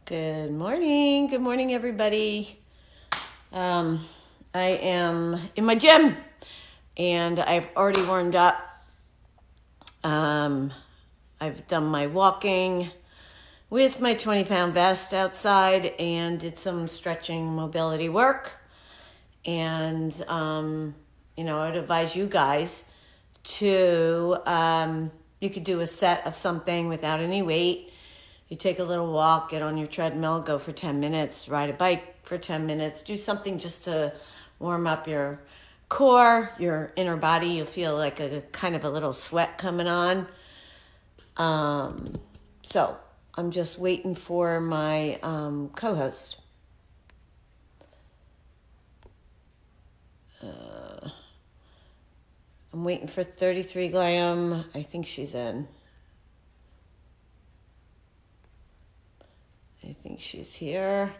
Good morning. Good morning, everybody. I am in my gym and I've already warmed up. I've done my walking with my 20-pound vest outside and did some stretching mobility work. And, I'd advise you guys to, you could do a set of something without any weight. You take a little walk, get on your treadmill, go for 10 minutes, ride a bike for 10 minutes, do something just to warm up your core, your inner body. You'll feel like a kind of a little sweat coming on. So I'm just waiting for my co-host. I'm waiting for 33 Glam. I think she's in. I think she's here.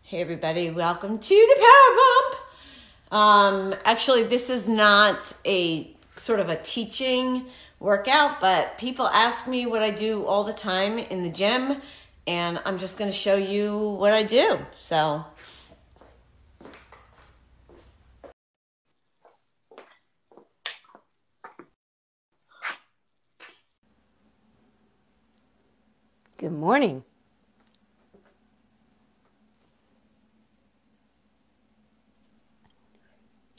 Hey, everybody. Welcome to the PowerPump. Actually, this is not a sort of a teaching workout, but people ask me what I do all the time in the gym, and I'm just going to show you what I do. So, good morning.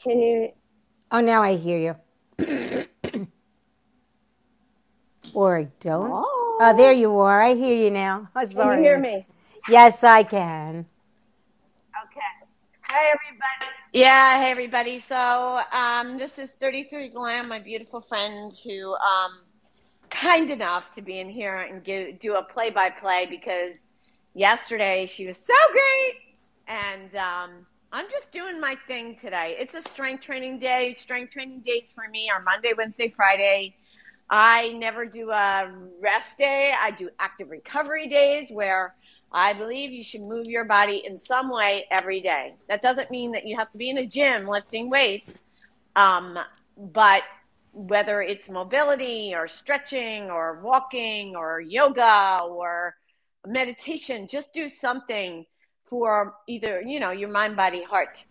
Can you? Oh, now I hear you. Or I don't. Oh, there you are. I hear you now. I'm sorry. Can you hear me? Yes, I can. Okay. Hi, everybody. yeah, hey, everybody. So, this is 33 Glam, my beautiful friend who kind enough to be in here and do a play-by-play because yesterday she was so great, and I'm just doing my thing today. It's a strength training day. Strength training days for me are Monday, Wednesday, Friday. I never do a rest day. I do active recovery days where I believe you should move your body in some way every day. That doesn't mean that you have to be in a gym lifting weights, but whether it's mobility or stretching or walking or yoga or meditation, just do something for either, your mind, body, heart.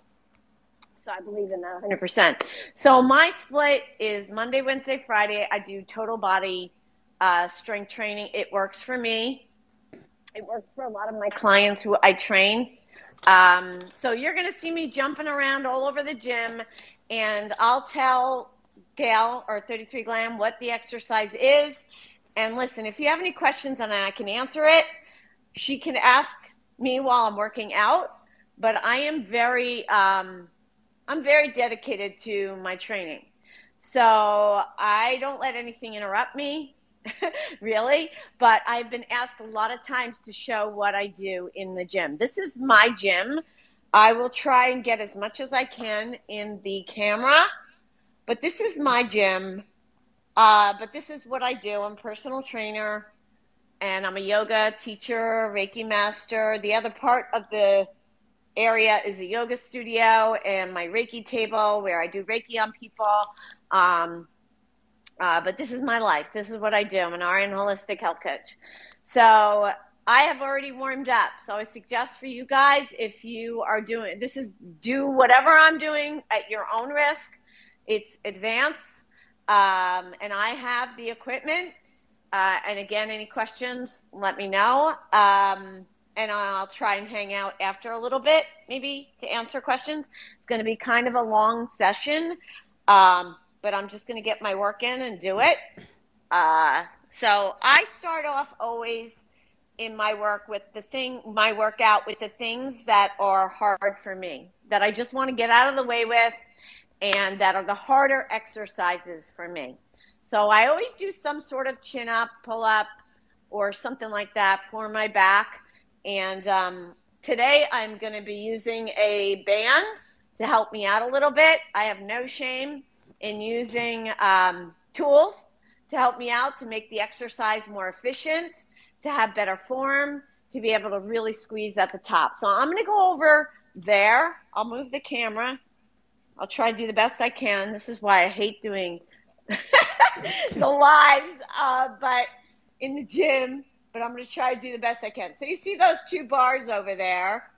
So I believe in that 100%. So my split is Monday, Wednesday, Friday. I do total body strength training. It works for me. It works for a lot of my clients who I train. So you're going to see me jumping around all over the gym, and I'll tell Gail or 33 Glam what the exercise is. And listen, if you have any questions and I can answer it, she can ask me while I'm working out. But I am I'm very dedicated to my training. So I don't let anything interrupt me, really. But I've been asked a lot of times to show what I do in the gym. This is my gym. I will try and get as much as I can in the camera. But this is my gym. But this is what I do. I'm a personal trainer, and I'm a yoga teacher, Reiki master. The other part of the area is a yoga studio and my Reiki table where I do Reiki on people. But this is my life. This is what I do. I'm an RN holistic health coach. So I have already warmed up. So I suggest for you guys, if you are doing this, is do whatever I'm doing at your own risk. It's advanced. And I have the equipment. And again, any questions, let me know. And I'll try and hang out after a little bit, maybe, to answer questions. It's going to be kind of a long session, but I'm just going to get my work in and do it. So I start off always in my workout with the things that are hard for me, that I just want to get out of the way with, and that are the harder exercises for me. So I always do some sort of chin up, pull up, or something like that for my back. And today I'm going to be using a band to help me out a little bit. I have no shame in using tools to help me out, to make the exercise more efficient, to have better form, to be able to really squeeze at the top. So I'm going to go over there. I'll move the camera. I'll try to do the best I can. This is why I hate doing the lives, but in the gym, but I'm going to try to do the best I can. So you see those 2 bars over there?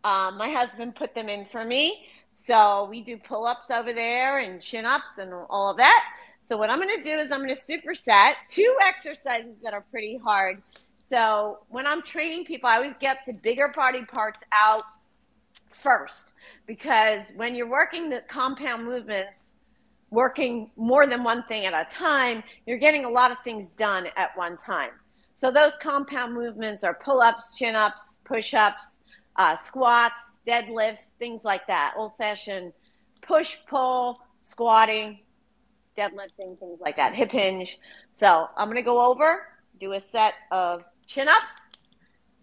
My husband put them in for me. So we do pull-ups over there and chin-ups and all of that. So what I'm going to do is I'm going to superset 2 exercises that are pretty hard. So when I'm training people, I always get the bigger body parts out first, because when you're working the compound movements, working more than one thing at a time, you're getting a lot of things done at one time. So those compound movements are pull-ups, chin-ups, push-ups, squats, deadlifts, things like that. Old-fashioned push, pull, squatting, deadlifting, things like that. Hip hinge. So I'm going to go over, do a set of chin-ups.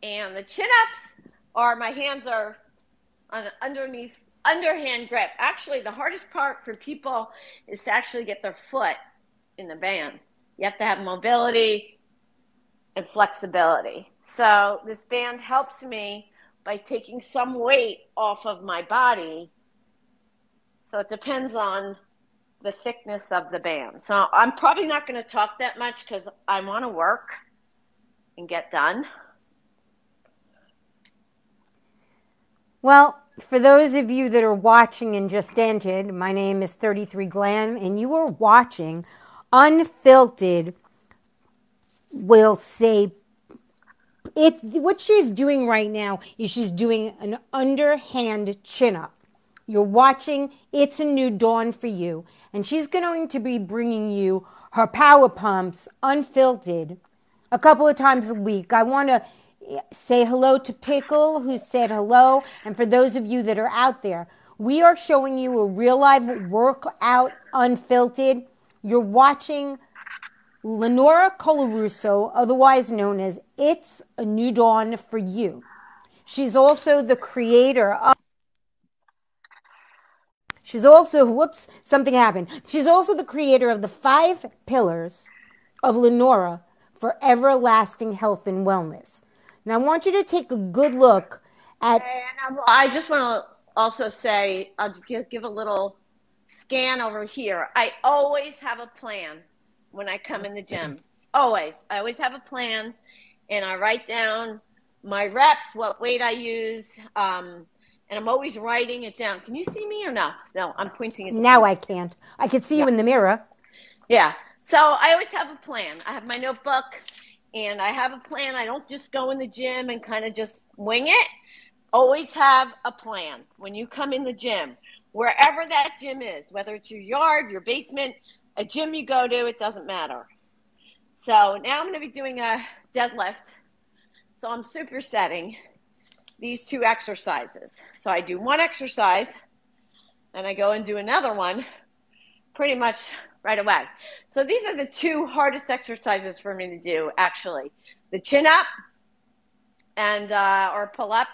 And the chin-ups are, my hands are on underhand grip. Actually, the hardest part for people is to actually get their foot in the band. You have to have mobility and flexibility. So this band helps me by taking some weight off of my body. So it depends on the thickness of the band. So I'm probably not going to talk that much because I want to work and get done. Well, for those of you that are watching and just entered, my name is 33 Glam, and you are watching Unfiltered. Will say what she's doing right now is she's doing an underhand chin-up. You're watching It's a New Dawn for You, and she's going to be bringing you her power pumps unfiltered a couple of times a week. I want to say hello to Pickle, who said hello, and for those of you that are out there, we are showing you a real live workout unfiltered. You're watching Lenora Colarusso, otherwise known as It's a New Dawn for You. She's also the creator of She's also the creator of the 5 pillars of Lenora for everlasting health and wellness. Now I want you to take a good look at... And I just want to also say, I'll give a little scan over here. I always have a plan when I come in the gym. Always. I always have a plan, and I write down my reps, what weight I use, and I'm always writing it down. Can you see me or no? No, I'm pointing at the Now I can't. I can see you in the mirror. Yeah. So I always have a plan. I have my notebook, and I have a plan. I don't just go in the gym and kind of just wing it. Always have a plan when you come in the gym, wherever that gym is, whether it's your yard, your basement, a gym you go to, it doesn't matter. So now I'm going to be doing a deadlift. So I'm supersetting these 2 exercises. So I do one exercise, and I go and do another one pretty much right away. So these are the 2 hardest exercises for me to do, actually. The chin up and or pull up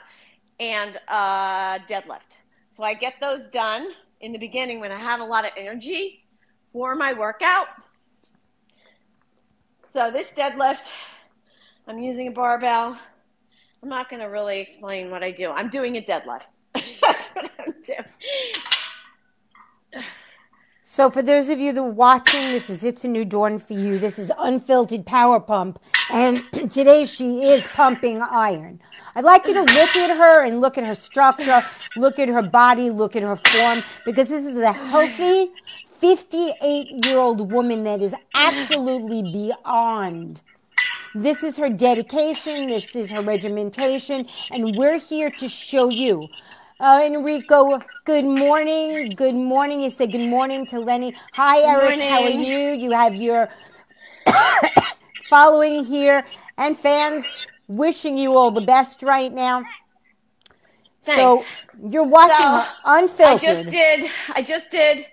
and deadlift. So I get those done in the beginning when I have a lot of energy for my workout. So this deadlift, I'm using a barbell. I'm not going to really explain what I do. I'm doing a deadlift. That's what I'm doing. So for those of you that are watching, this is It's a New Dawn for You. This is Unfiltered Power Pump. And today she is pumping iron. I'd like you to look at her and look at her structure, look at her body, look at her form, because this is a healthy 58-year-old woman that is absolutely beyond. This is her dedication. This is her regimentation. And we're here to show you. Enrico, good morning. Good morning. You said good morning to Lenny. Hi, Eric. Morning. How are you? You have your following here and fans wishing you all the best right now. Thanks. So you're watching her unfiltered. I just did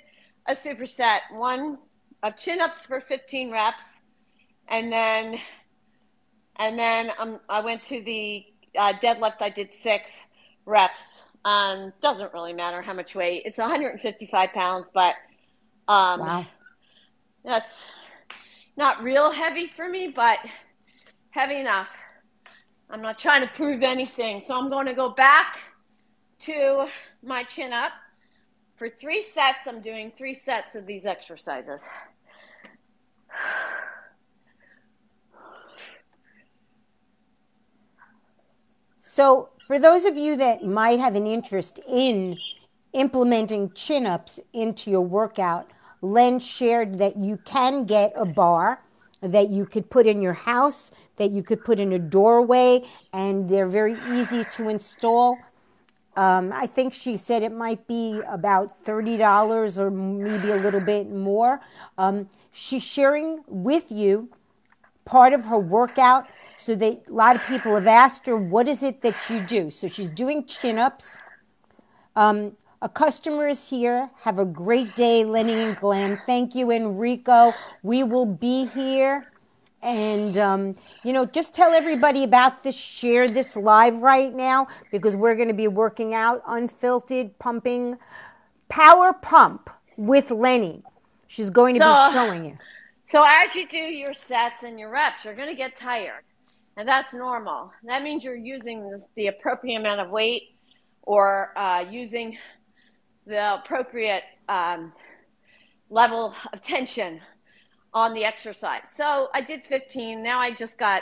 a superset, one of chin-ups for 15 reps, and then I went to the deadlift. I did 6 reps. Doesn't really matter how much weight. It's 155 pounds, but Wow. That's not real heavy for me, but heavy enough. I'm not trying to prove anything. So I'm going to go back to my chin up. For 3 sets, I'm doing 3 sets of these exercises. So, for those of you that might have an interest in implementing chin ups into your workout, Len shared that you can get a bar that you could put in your house, that you could put in a doorway, and they're very easy to install. I think she said it might be about $30 or maybe a little bit more. She's sharing with you part of her workout. So a lot of people have asked her, what is it that you do? So she's doing chin-ups. A customer is here. Have a great day, Lenny and Glenn. Thank you, Enrico. We will be here. And, just tell everybody about this. Share this live right now because we're going to be working out unfiltered pumping power pump with Lenny. She's going to be showing you. So as you do your sets and your reps, you're going to get tired. And that's normal. That means you're using the appropriate amount of weight or using the appropriate level of tension on the exercise. So I did 15. Now I just got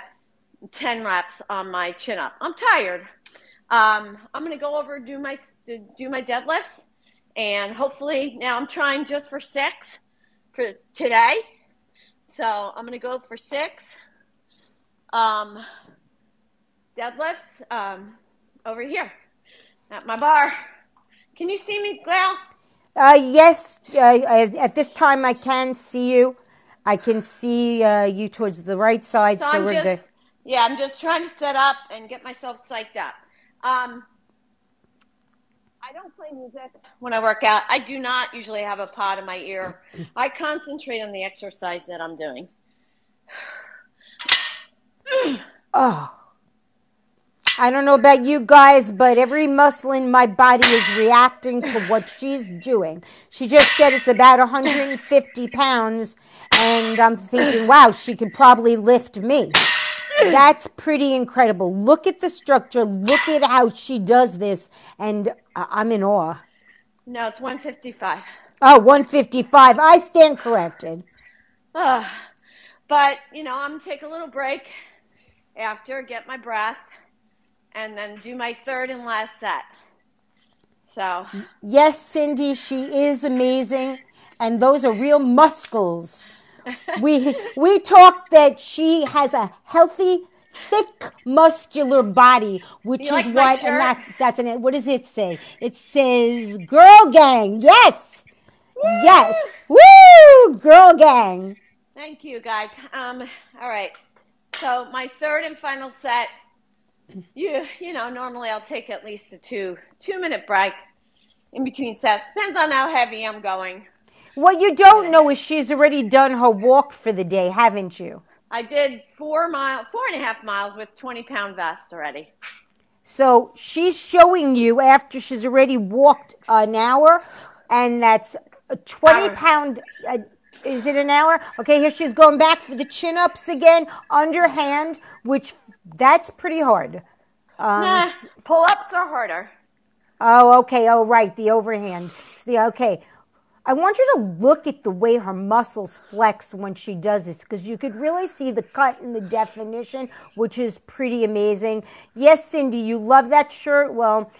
10 reps on my chin up. I'm tired. I'm going to go over do my deadlifts, and hopefully now I'm trying just for 6 for today. So I'm going to go for 6 deadlifts over here at my bar. Can you see me, Glenn? Yes. At this time I can see you. I can see you towards the right side, so we're good. Yeah, I'm just trying to set up and get myself psyched up. I don't play music when I work out. I do not usually have a pod in my ear. I concentrate on the exercise that I'm doing. Oh, I don't know about you guys, but every muscle in my body is reacting to what she's doing. She just said it's about 150 pounds, and I'm thinking, wow, she could probably lift me. That's pretty incredible. Look at the structure. Look at how she does this, and I'm in awe. No, it's 155. Oh, 155. I stand corrected. But, I'm going to take a little break after, get my breath, and then do my third and last set. So. Yes, Cindy, she is amazing, and those are real muscles. We talked that she has a healthy, thick, muscular body, which is what, and that's an, what does it say? It says girl gang. Yes. Woo! Yes. Woo! Girl gang. Thank you, guys. All right. So my third and final set, normally I'll take at least a 2-minute break in between sets. Depends on how heavy I'm going. What you don't know is she's already done her walk for the day, haven't you? I did 4.5 miles with 20-pound vest already. So she's showing you after she's already walked an hour, and that's a 20-pound. Is it an hour? Okay, here she's going back for the chin-ups again, underhand, which that's pretty hard. Pull-ups are harder. Oh, okay. Oh, right, the overhand. Okay. I want you to look at the way her muscles flex when she does this, because you could really see the cut and the definition, which is pretty amazing. Yes, Cindy, you love that shirt. Well,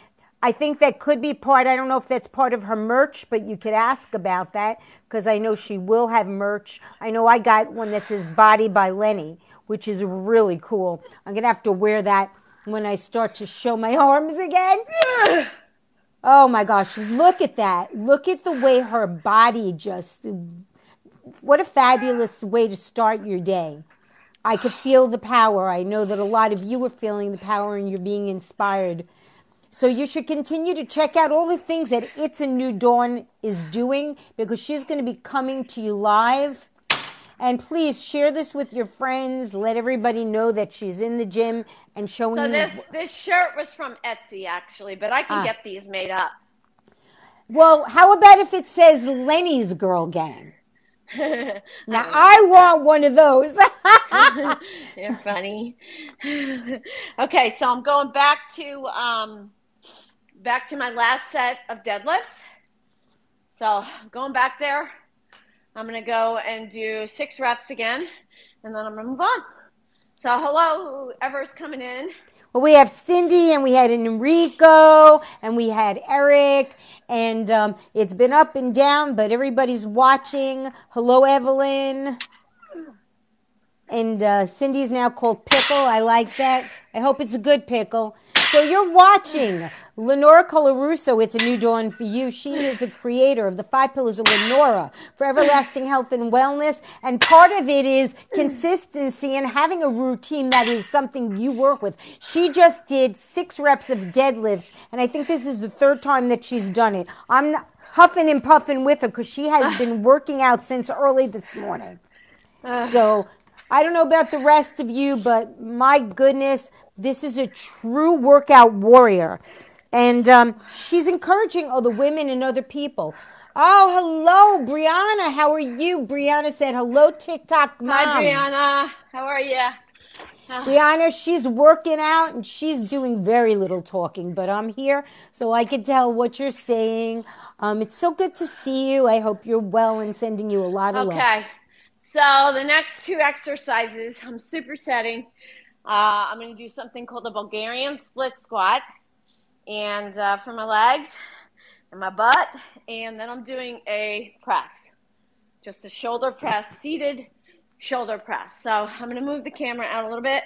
I think that could be part, I don't know if that's part of her merch, but you could ask about that, because I know she will have merch. I know I got one that says Body by Lenny, which is really cool. I'm going to have to wear that when I start to show my arms again. Oh my gosh, look at that. Look at the way her body just, what a fabulous way to start your day. I could feel the power. I know that a lot of you are feeling the power and you're being inspired. So you should continue to check out all the things that It's a New Dawn is doing, because she's going to be coming to you live. And please share this with your friends. Let everybody know that she's in the gym and showing you. So this shirt was from Etsy, actually, but I can get these made up. Well, how about if it says Lenny's Girl Gang? Now, I want one of those. You're funny. Okay, so I'm going back to my last set of deadlifts. So I'm going back there. I'm going to go and do 6 reps again, and then I'm going to move on. So hello, whoever's coming in. Well, we have Cindy, and we had Enrico, and we had Eric, and it's been up and down, but everybody's watching. Hello, Evelyn. And Cindy's now called Pickle. I like that. I hope it's a good pickle. So you're watching Lenora Colarusso. It's a new dawn for you. She is the creator of the 5 Pillars of Lenora for everlasting health and wellness. And part of it is consistency and having a routine that is something you work with. She just did 6 reps of deadlifts, and I think this is the 3rd time that she's done it. I'm not huffing and puffing with her because she has been working out since early this morning. So I don't know about the rest of you, but my goodness, this is a true workout warrior. And she's encouraging other women and other people. Oh, hello, Brianna. How are you? Brianna said, hello, TikTok mom. Hi, Brianna. How are you? Brianna, she's working out and she's doing very little talking, but I'm here so I can tell what you're saying. It's so good to see you. I hope you're well and sending you a lot of love. Okay. So the next 2 exercises, I'm supersetting. I'm going to do something called a Bulgarian split squat, and for my legs and my butt, and then I'm doing a press, just a shoulder press, seated shoulder press. So I'm going to move the camera out a little bit.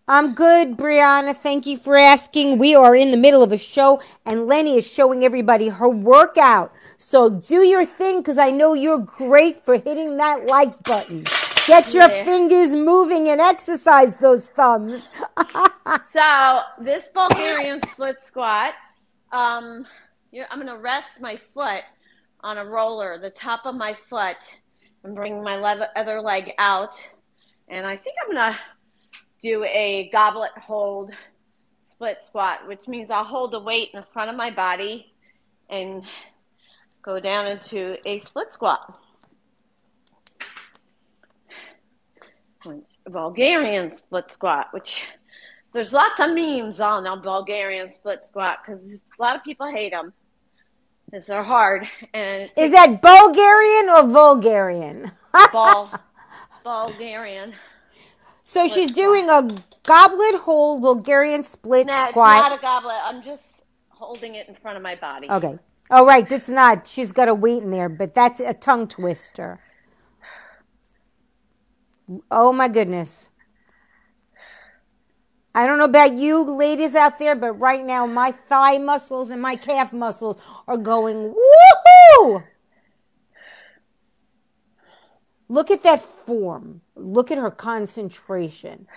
I'm good, Brianna. Thank you for asking. We are in the middle of a show, and Lenny is showing everybody her workout. So do your thing, because I know you're great for hitting that like button. Get your fingers moving and exercise those thumbs. So this Bulgarian split squat, I'm going to rest my foot on a roller, the top of my foot, and bring my other leg out. And I think I'm going to do a goblet hold split squat, which means I'll hold the weight in the front of my body and go down into a split squat. A Bulgarian split squat, which there's lots of memes on a Bulgarian split squat because a lot of people hate them because they're hard. And is that Bulgarian or Vulgarian? Bulgarian. So she's doing a goblet hold Bulgarian split squat. No, it's not a goblet. I'm just holding it in front of my body. Okay. Oh, right. That's not. She's got a weight in there, but that's a tongue twister. Oh, my goodness. I don't know about you ladies out there, but right now my thigh muscles and my calf muscles are going, woohoo! Look at that form. Look at her concentration.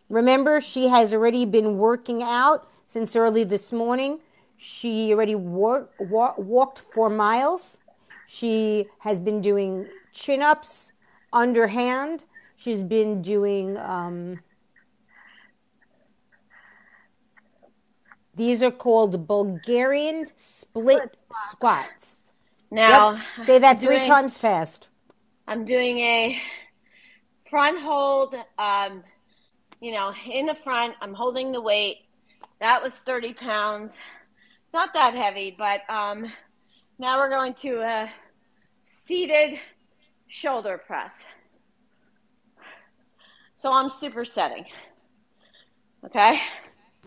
Remember, she has already been working out since early this morning. She already walked 4 miles. She has been doing chin-ups, underhand. She's been doing, these are called Bulgarian split squats. Now, yep. Say that 3 times fast. I'm doing a front hold, in the front. I'm holding the weight. That was 30 pounds. Not that heavy, but now we're going to a seated shoulder press. So I'm supersetting. Okay?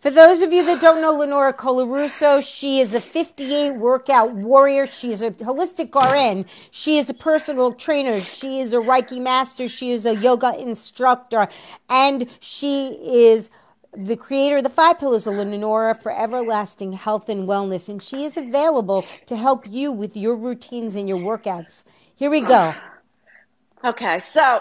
For those of you that don't know Lenora Colarusso, she is a 58 workout warrior. She is a holistic RN. She is a personal trainer. She is a Reiki master. She is a yoga instructor. And she is the creator of the 5 Pillars of Lenora for everlasting health and wellness. And she is available to help you with your routines and your workouts. Here we go. Okay, so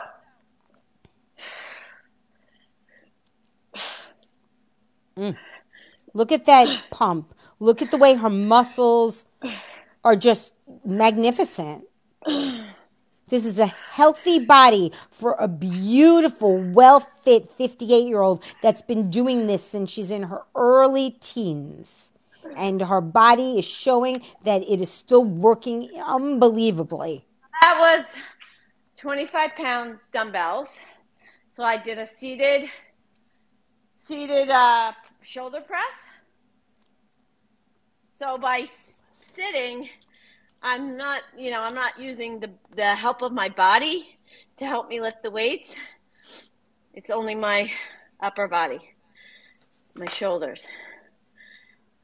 look at that pump. Look at the way her muscles are just magnificent. This is a healthy body for a beautiful, well-fit 58-year-old that's been doing this since she's in her early teens. And her body is showing that it is still working unbelievably. That was 25-pound dumbbells. So I did a seated shoulder press. So by sitting, I'm not using the help of my body to help me lift the weights. It's only my upper body, my shoulders.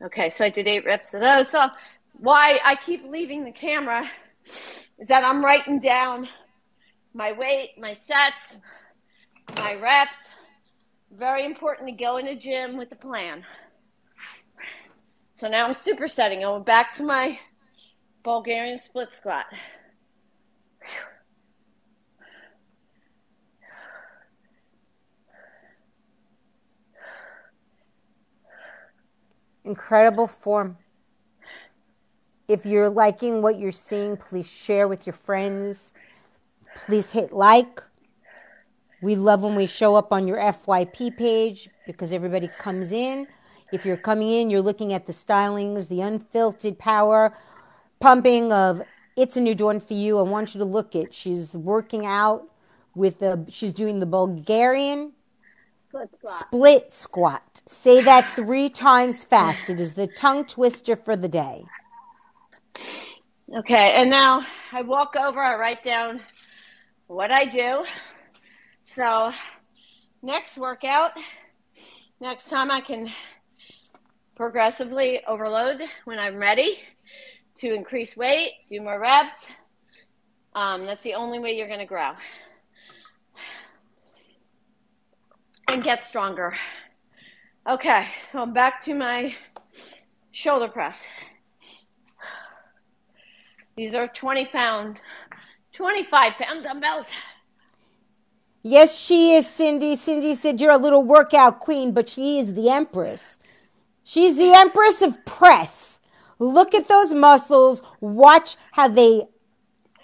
Okay, so I did 8 reps of those. So why I keep leaving the camera is that I'm writing down my weight, my sets, my reps. Very important to go in the gym with a plan. So now I'm supersetting. Going back to my Bulgarian split squat. Incredible form. If you're liking what you're seeing, please share with your friends. Please hit like. We love when we show up on your FYP page because everybody comes in. If you're coming in, you're looking at the stylings, the unfiltered power pumping of It's a New Dawn for You. I want you to look at, she's working out she's doing the Bulgarian split squat. Say that 3 times fast. It is the tongue twister for the day. Okay, and now I walk over, I write down what I do. So next workout, next time I can progressively overload when I'm ready to increase weight, do more reps. That's the only way you're going to grow and get stronger. Okay, so I'm back to my shoulder press. These are 25-pound dumbbells. Yes, she is, Cindy. Cindy said you're a little workout queen, but she is the empress. She's the empress of press. Look at those muscles. Watch how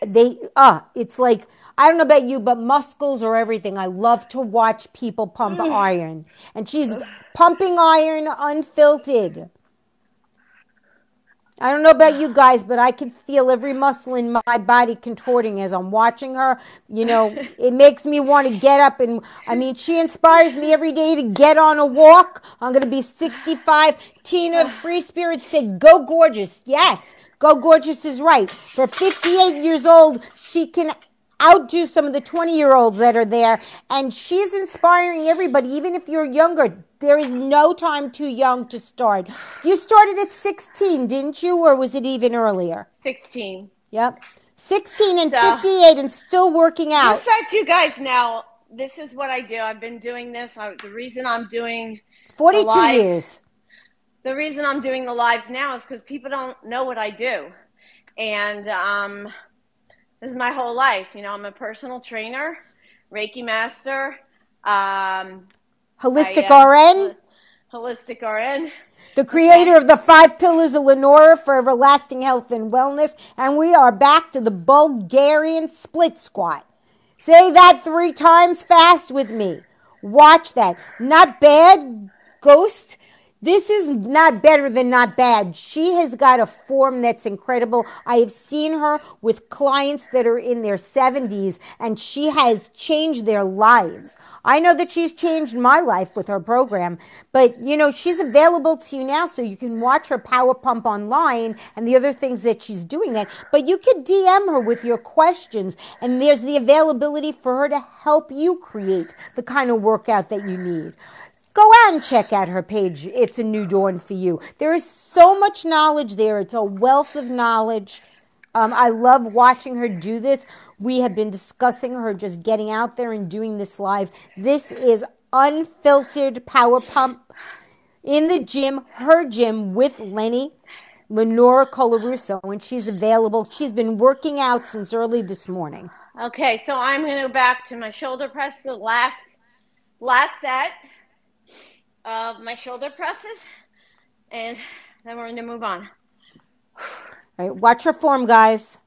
it's like, I don't know about you, but muscles are everything. I love to watch people pump iron. And she's pumping iron unfiltered. I don't know about you guys, but I can feel every muscle in my body contorting as I'm watching her. You know, it makes me want to get up she inspires me every day to get on a walk. I'm going to be 65. Tina Free Spirit said, go gorgeous. Yes, go gorgeous is right. For 58 years old, she can outdo some of the 20-year-olds that are there. And she's inspiring everybody, even if you're younger. There is no time too young to start. You started at 16, didn't you? Or was it even earlier? 16. Yep. 16 and 58 and still working out. Just so you guys know, this is what I do. I've been doing this. The reason I'm doing 42 years. The reason I'm doing the lives now is because people don't know what I do. And this is my whole life. You know, I'm a personal trainer, Reiki master, Holistic RN. Holistic RN. The creator of the 5 Pillars of Lenora for everlasting health and wellness. And we are back to the Bulgarian split squat. Say that 3 times fast with me. Watch that. Not bad, Ghost. This is not better than not bad. She has got a form that's incredible. I have seen her with clients that are in their 70s, and she has changed their lives. I know that she's changed my life with her program, but, you know, she's available to you now, so you can watch her power pump online and the other things that she's doing that. But you could DM her with your questions, and there's the availability for her to help you create the kind of workout that you need. Go out and check out her page. It's a New Dawn for You. There is so much knowledge there. It's a wealth of knowledge. I love watching her do this. We have been discussing her just getting out there and doing this live. This is Unfiltered Power Pump in the gym, her gym with Lenora Colarusso, and she's available. She's been working out since early this morning. Okay, so I'm going to go back to my shoulder press, the last set of my shoulder presses, and then we're going to move on. All right, watch her form, guys.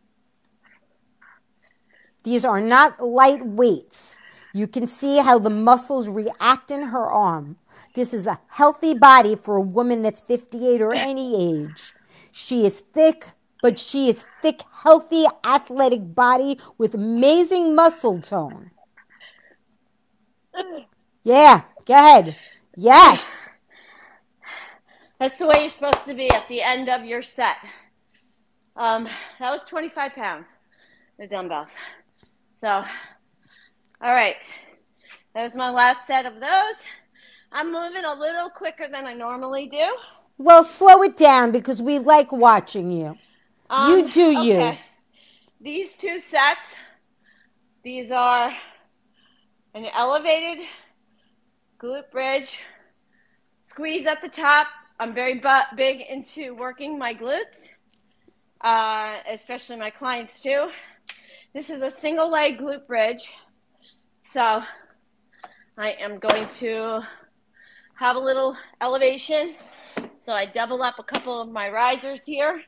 These are not light weights. You can see how the muscles react in her arm. This is a healthy body for a woman that's 58 or any age. She is thick, but she is thick, healthy, athletic body with amazing muscle tone. Yeah, go ahead. Yes. That's the way you're supposed to be at the end of your set. That was 25 pounds, the dumbbells. So All right. That was my last set of those. I'm moving a little quicker than I normally do. Well, slow it down because we like watching you. You do you. Okay. These two sets, these are an elevated glute bridge, squeeze at the top. I'm very big into working my glutes, especially my clients too. This is a single leg glute bridge. So I am going to have a little elevation. So I double up a couple of my risers here.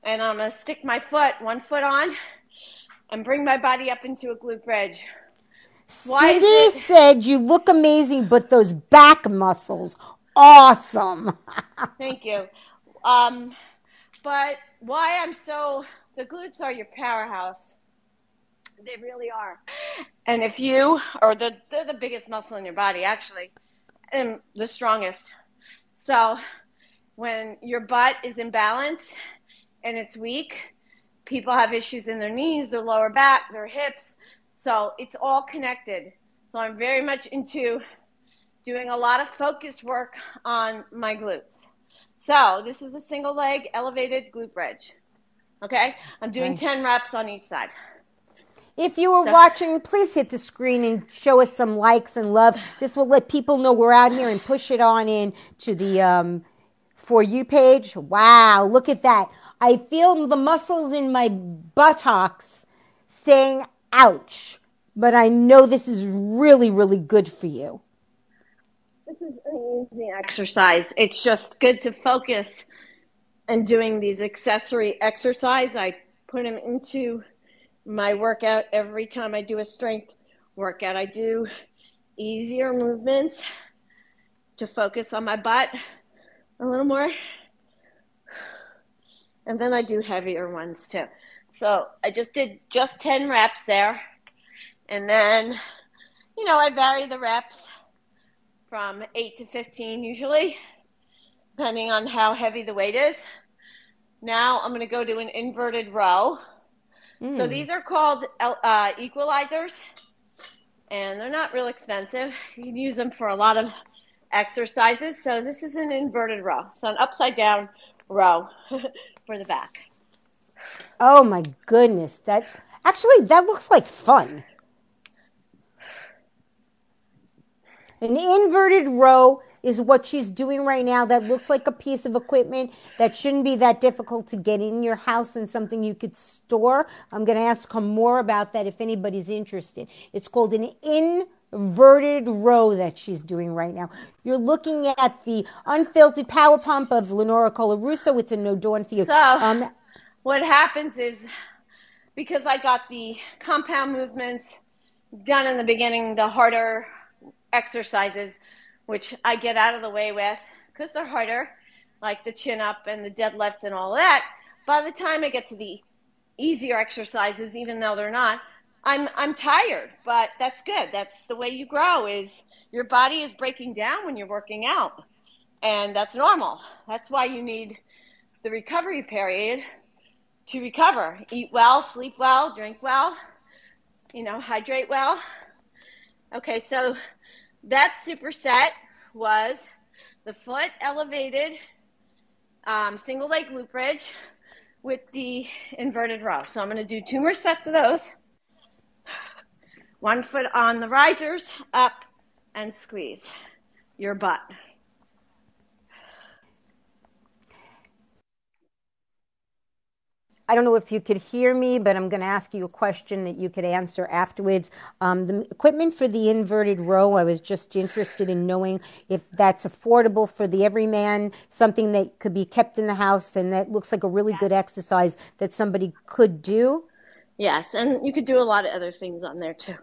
And I'm going to stick my foot, one foot on, and bring my body up into a glute bridge. Cindy said you look amazing, but those back muscles, awesome. Thank you. But why the glutes are your powerhouse. They really are. And if they're the biggest muscle in your body, actually, and the strongest. So when your butt is imbalanced and it's weak, people have issues in their knees, their lower back, their hips. So it's all connected. So I'm very much into doing a lot of focused work on my glutes. So this is a single leg elevated glute bridge. Okay? I'm doing 10 reps on each side. If you were watching, please hit the screen and show us some likes and love. This will let people know we're out here and push it on in to the For You page. Wow, look at that. I feel the muscles in my buttocks saying, ouch. But I know this is really, really good for you. This is an easy exercise. It's just good to focus and doing these accessory exercise. I put them into my workout every time I do a strength workout. I do easier movements to focus on my butt a little more. And then I do heavier ones too. So I just did 10 reps there. And then, I vary the reps from 8 to 15 usually, depending on how heavy the weight is. Now I'm going to go to an inverted row. So these are called equalizers, and they're not real expensive. You can use them for a lot of exercises. So this is an inverted row, so an upside down row for the back. Oh my goodness, that looks like fun. An inverted row is what she's doing right now. That looks like a piece of equipment that shouldn't be that difficult to get in your house and something you could store. I'm going to ask her more about that if anybody's interested. It's called an inverted row that she's doing right now. You're looking at the Unfiltered PowerPump of Lenora Colarusso. It's a no dawn for you. So what happens is, because I got the compound movements done in the beginning, the harder exercises, which I get out of the way with because they're harder, like the chin up and the deadlift and all that. By the time I get to the easier exercises, even though they're not, I'm tired, but that's good. That's the way you grow, is your body is breaking down when you're working out, and that's normal. That's why you need the recovery period to recover. Eat well, sleep well, drink well, hydrate well. Okay, so that superset was the foot elevated single leg glute bridge with the inverted row. So I'm going to do 2 more sets of those. 1 foot on the risers, up, and squeeze your butt. I don't know if you could hear me, but I'm going to ask you a question that you could answer afterwards. The equipment for the inverted row, I was just interested in knowing if that's affordable for the everyman, something that could be kept in the house and that looks like a really good exercise that somebody could do. Yes, and you could do a lot of other things on there too.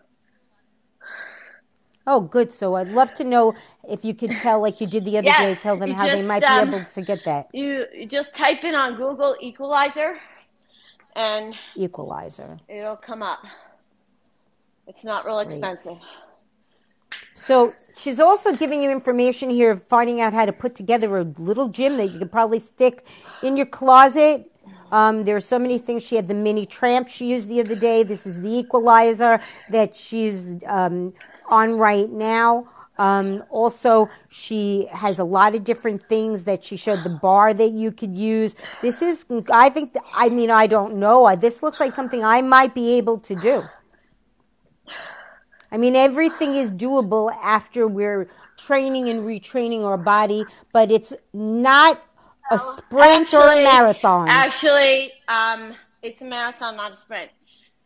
Oh, good. So I'd love to know if you could tell, like you did the other day, tell them how they might be able to get that. You just type in on Google equalizer, and equalizer. It'll come up. It's not real expensive. So she's also giving you information here of finding out how to put together a little gym that you could probably stick in your closet. There's so many things. She had the mini tramp she used the other day. This is the equalizer that she's on right now. Also, she has a lot of different things that she showed, the bar that you could use. This is, I think, I don't know. This looks like something I might be able to do. I mean, everything is doable after we're training and retraining our body, but it's not a sprint or a marathon. Actually, it's a marathon, not a sprint.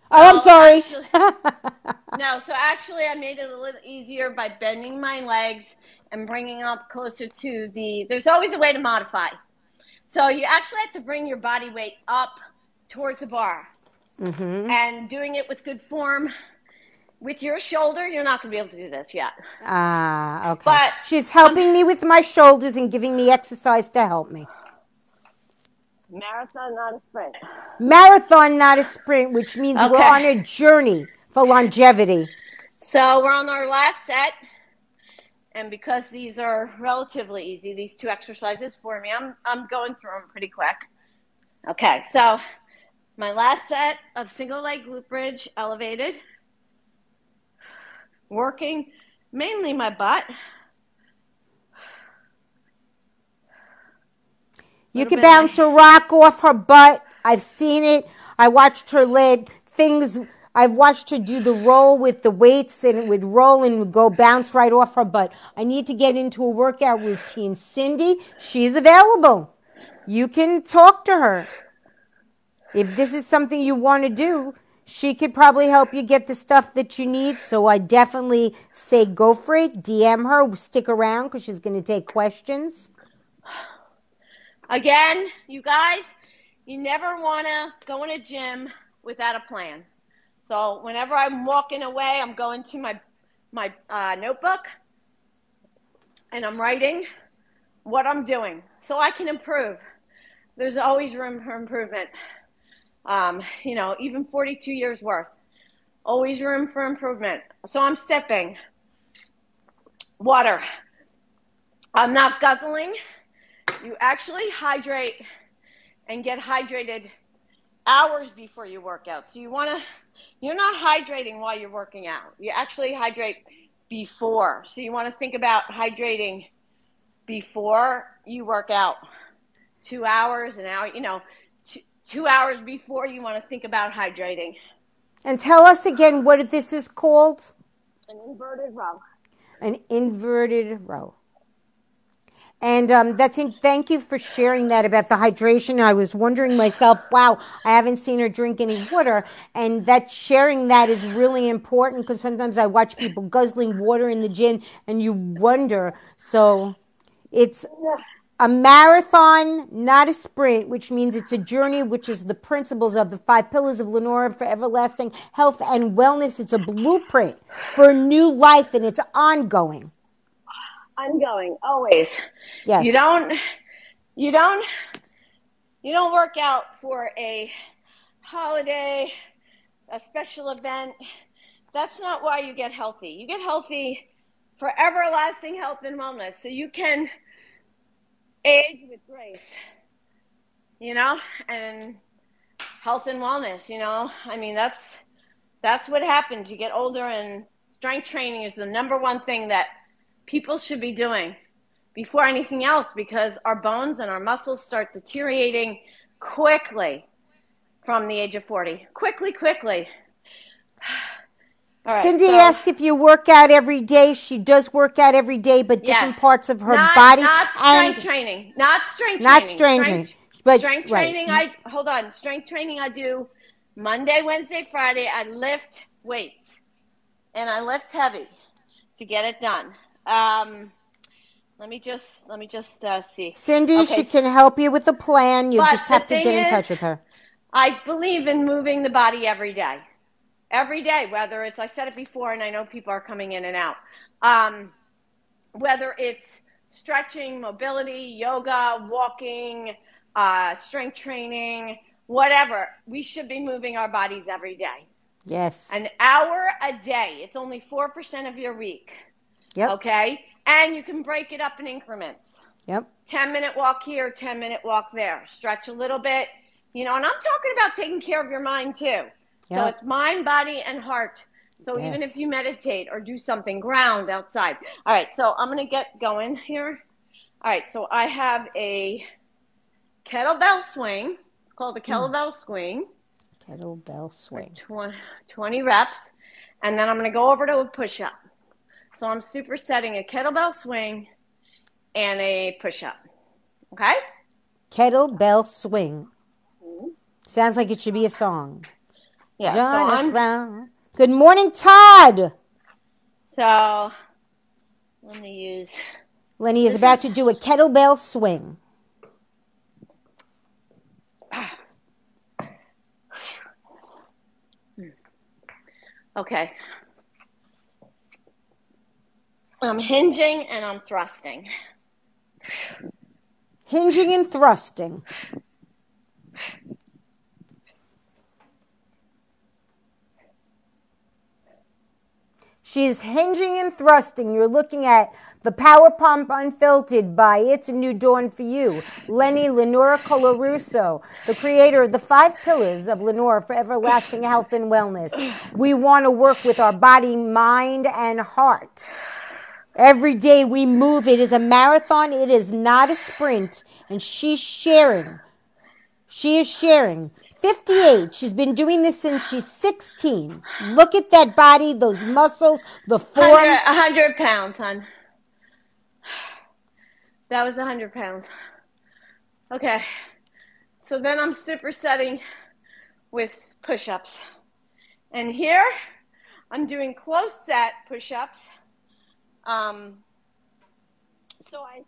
So oh, I'm sorry. So actually I made it a little easier by bending my legs and bringing up closer to there's always a way to modify. So you actually have to bring your body weight up towards the bar. Mm-hmm. And doing it with good form. With your shoulder, you're not going to be able to do this yet. Okay. But she's helping me with my shoulders and giving me exercise to help me. Marathon, not a sprint. Marathon, not a sprint, which means we're on a journey for longevity. So we're on our last set. And because these are relatively easy, these two exercises for me, I'm going through them pretty quick. Okay, so my last set of single leg glute bridge elevated. Working mainly my butt. You can bounce a rock off her butt. I've seen it. I watched her lead things. I've watched her do the roll with the weights, and it would roll and would go bounce right off her butt. I need to get into a workout routine. Cindy, she's available. You can talk to her. If this is something you want to do, she could probably help you get the stuff that you need. So I definitely say go for it. DM her. Stick around because she's going to take questions. Again, you guys, you never want to go in a gym without a plan. So whenever I'm walking away, I'm going to my notebook and I'm writing what I'm doing so I can improve. There's always room for improvement. Even 42 years worth, always room for improvement. So I'm sipping water. I'm not guzzling. You actually hydrate and get hydrated hours before you work out. So you're not hydrating while you're working out. You actually hydrate before. So you want to think about hydrating before you work out. 2 hours, an hour, 2 hours before you want to think about hydrating. And tell us again what this is called. An inverted row. An inverted row. And thank you for sharing that about the hydration. I was wondering myself, wow, I haven't seen her drink any water. And that sharing that is really important because sometimes I watch people guzzling water in the gym and you wonder. So it's a marathon, not a sprint, which means it's a journey, which is the principles of the 5 pillars of Lenora for everlasting health and wellness. It's a blueprint for a new life and it's ongoing. Ongoing, always. Yes. You don't work out for a holiday, a special event. That's not why you get healthy. You get healthy for everlasting health and wellness. So you can age with grace, and health and wellness, that's what happens. You get older, and strength training is the number one thing that people should be doing before anything else because our bones and our muscles start deteriorating quickly from the age of 40. Quickly. All right, Cindy asked if you work out every day. She does work out every day, but different parts of her body. Not strength training. Not strength training. Strength training, strength training I do Monday, Wednesday, Friday. I lift weights and I lift heavy to get it done. Let me just see. Cindy, she can help you with a plan. You just have to get in touch with her. I believe in moving the body every day. Every day, whether it's, I said it before, and I know people are coming in and out. Whether it's stretching, mobility, yoga, walking, strength training, whatever, we should be moving our bodies every day. Yes. An hour a day. It's only 4% of your week. Yep. Okay? And you can break it up in increments. Yep. 10-minute walk here, 10-minute walk there. Stretch a little bit, and I'm talking about taking care of your mind too. So Yep. it's mind, body, and heart. So even Yes. if you meditate or do something, ground outside. All right, so I'm going to get going here. All right, so I have a kettlebell swing. It's called a kettlebell swing. Kettlebell swing. 20 reps. And then I'm going to go over to a push-up. So I'm supersetting a kettlebell swing and a push-up. Okay? Kettlebell swing. Sounds like it should be a song. Yeah, Join us round. Good morning, Todd. So let me use... Lenny is about to do a kettlebell swing. Okay. I'm hinging and I'm thrusting. Hinging and thrusting. She's hinging and thrusting. You're looking at the Power Pump Unfiltered by It's a New Dawn for You. Lenny Lenora Colarusso, the creator of the 5 pillars of Lenora for everlasting health and wellness. We want to work with our body, mind, and heart. Every day we move. It is a marathon. It is not a sprint. And she's sharing. She is sharing. 58. She's been doing this since she's 16. Look at that body, those muscles, the form. 100 pounds, hon. That was 100 pounds. Okay. So then I'm supersetting with push-ups. And here I'm doing close set push-ups. So I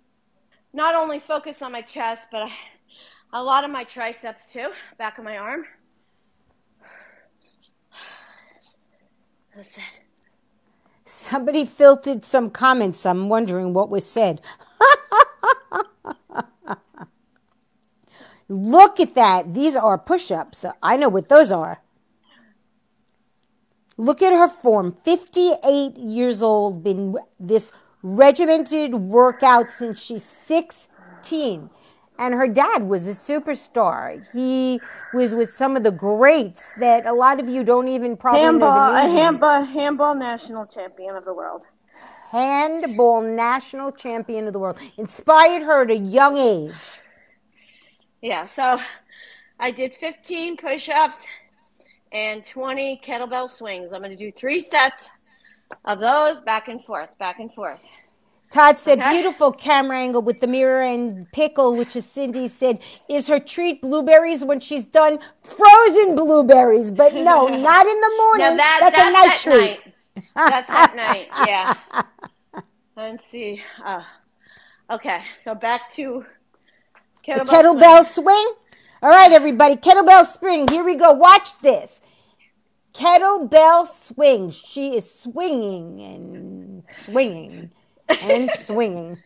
not only focus on my chest, but a lot of my triceps too, back of my arm. Somebody filtered some comments. I'm wondering what was said. Look at that. These are push-ups. I know what those are. Look at her form. 58 years old, been this regimented workout since she's 16. And her dad was a superstar. He was with some of the greats that a lot of you don't even probably know the names of. Handball national champion of the world. Handball national champion of the world. Inspired her at a young age. Yeah, so I did 15 push-ups and 20 kettlebell swings. I'm going to do 3 sets of those back and forth, back and forth. Todd said, beautiful camera angle with the mirror and pickle, which is Cindy said, is her treat blueberries when she's done? Frozen blueberries, but no, not in the morning. That's a night treat. That's at night, yeah. Let's see. Okay, so back to kettlebell swing. All right, everybody, kettlebell swing. Here we go. Watch this. Kettlebell swing. She is swinging and swinging and swinging.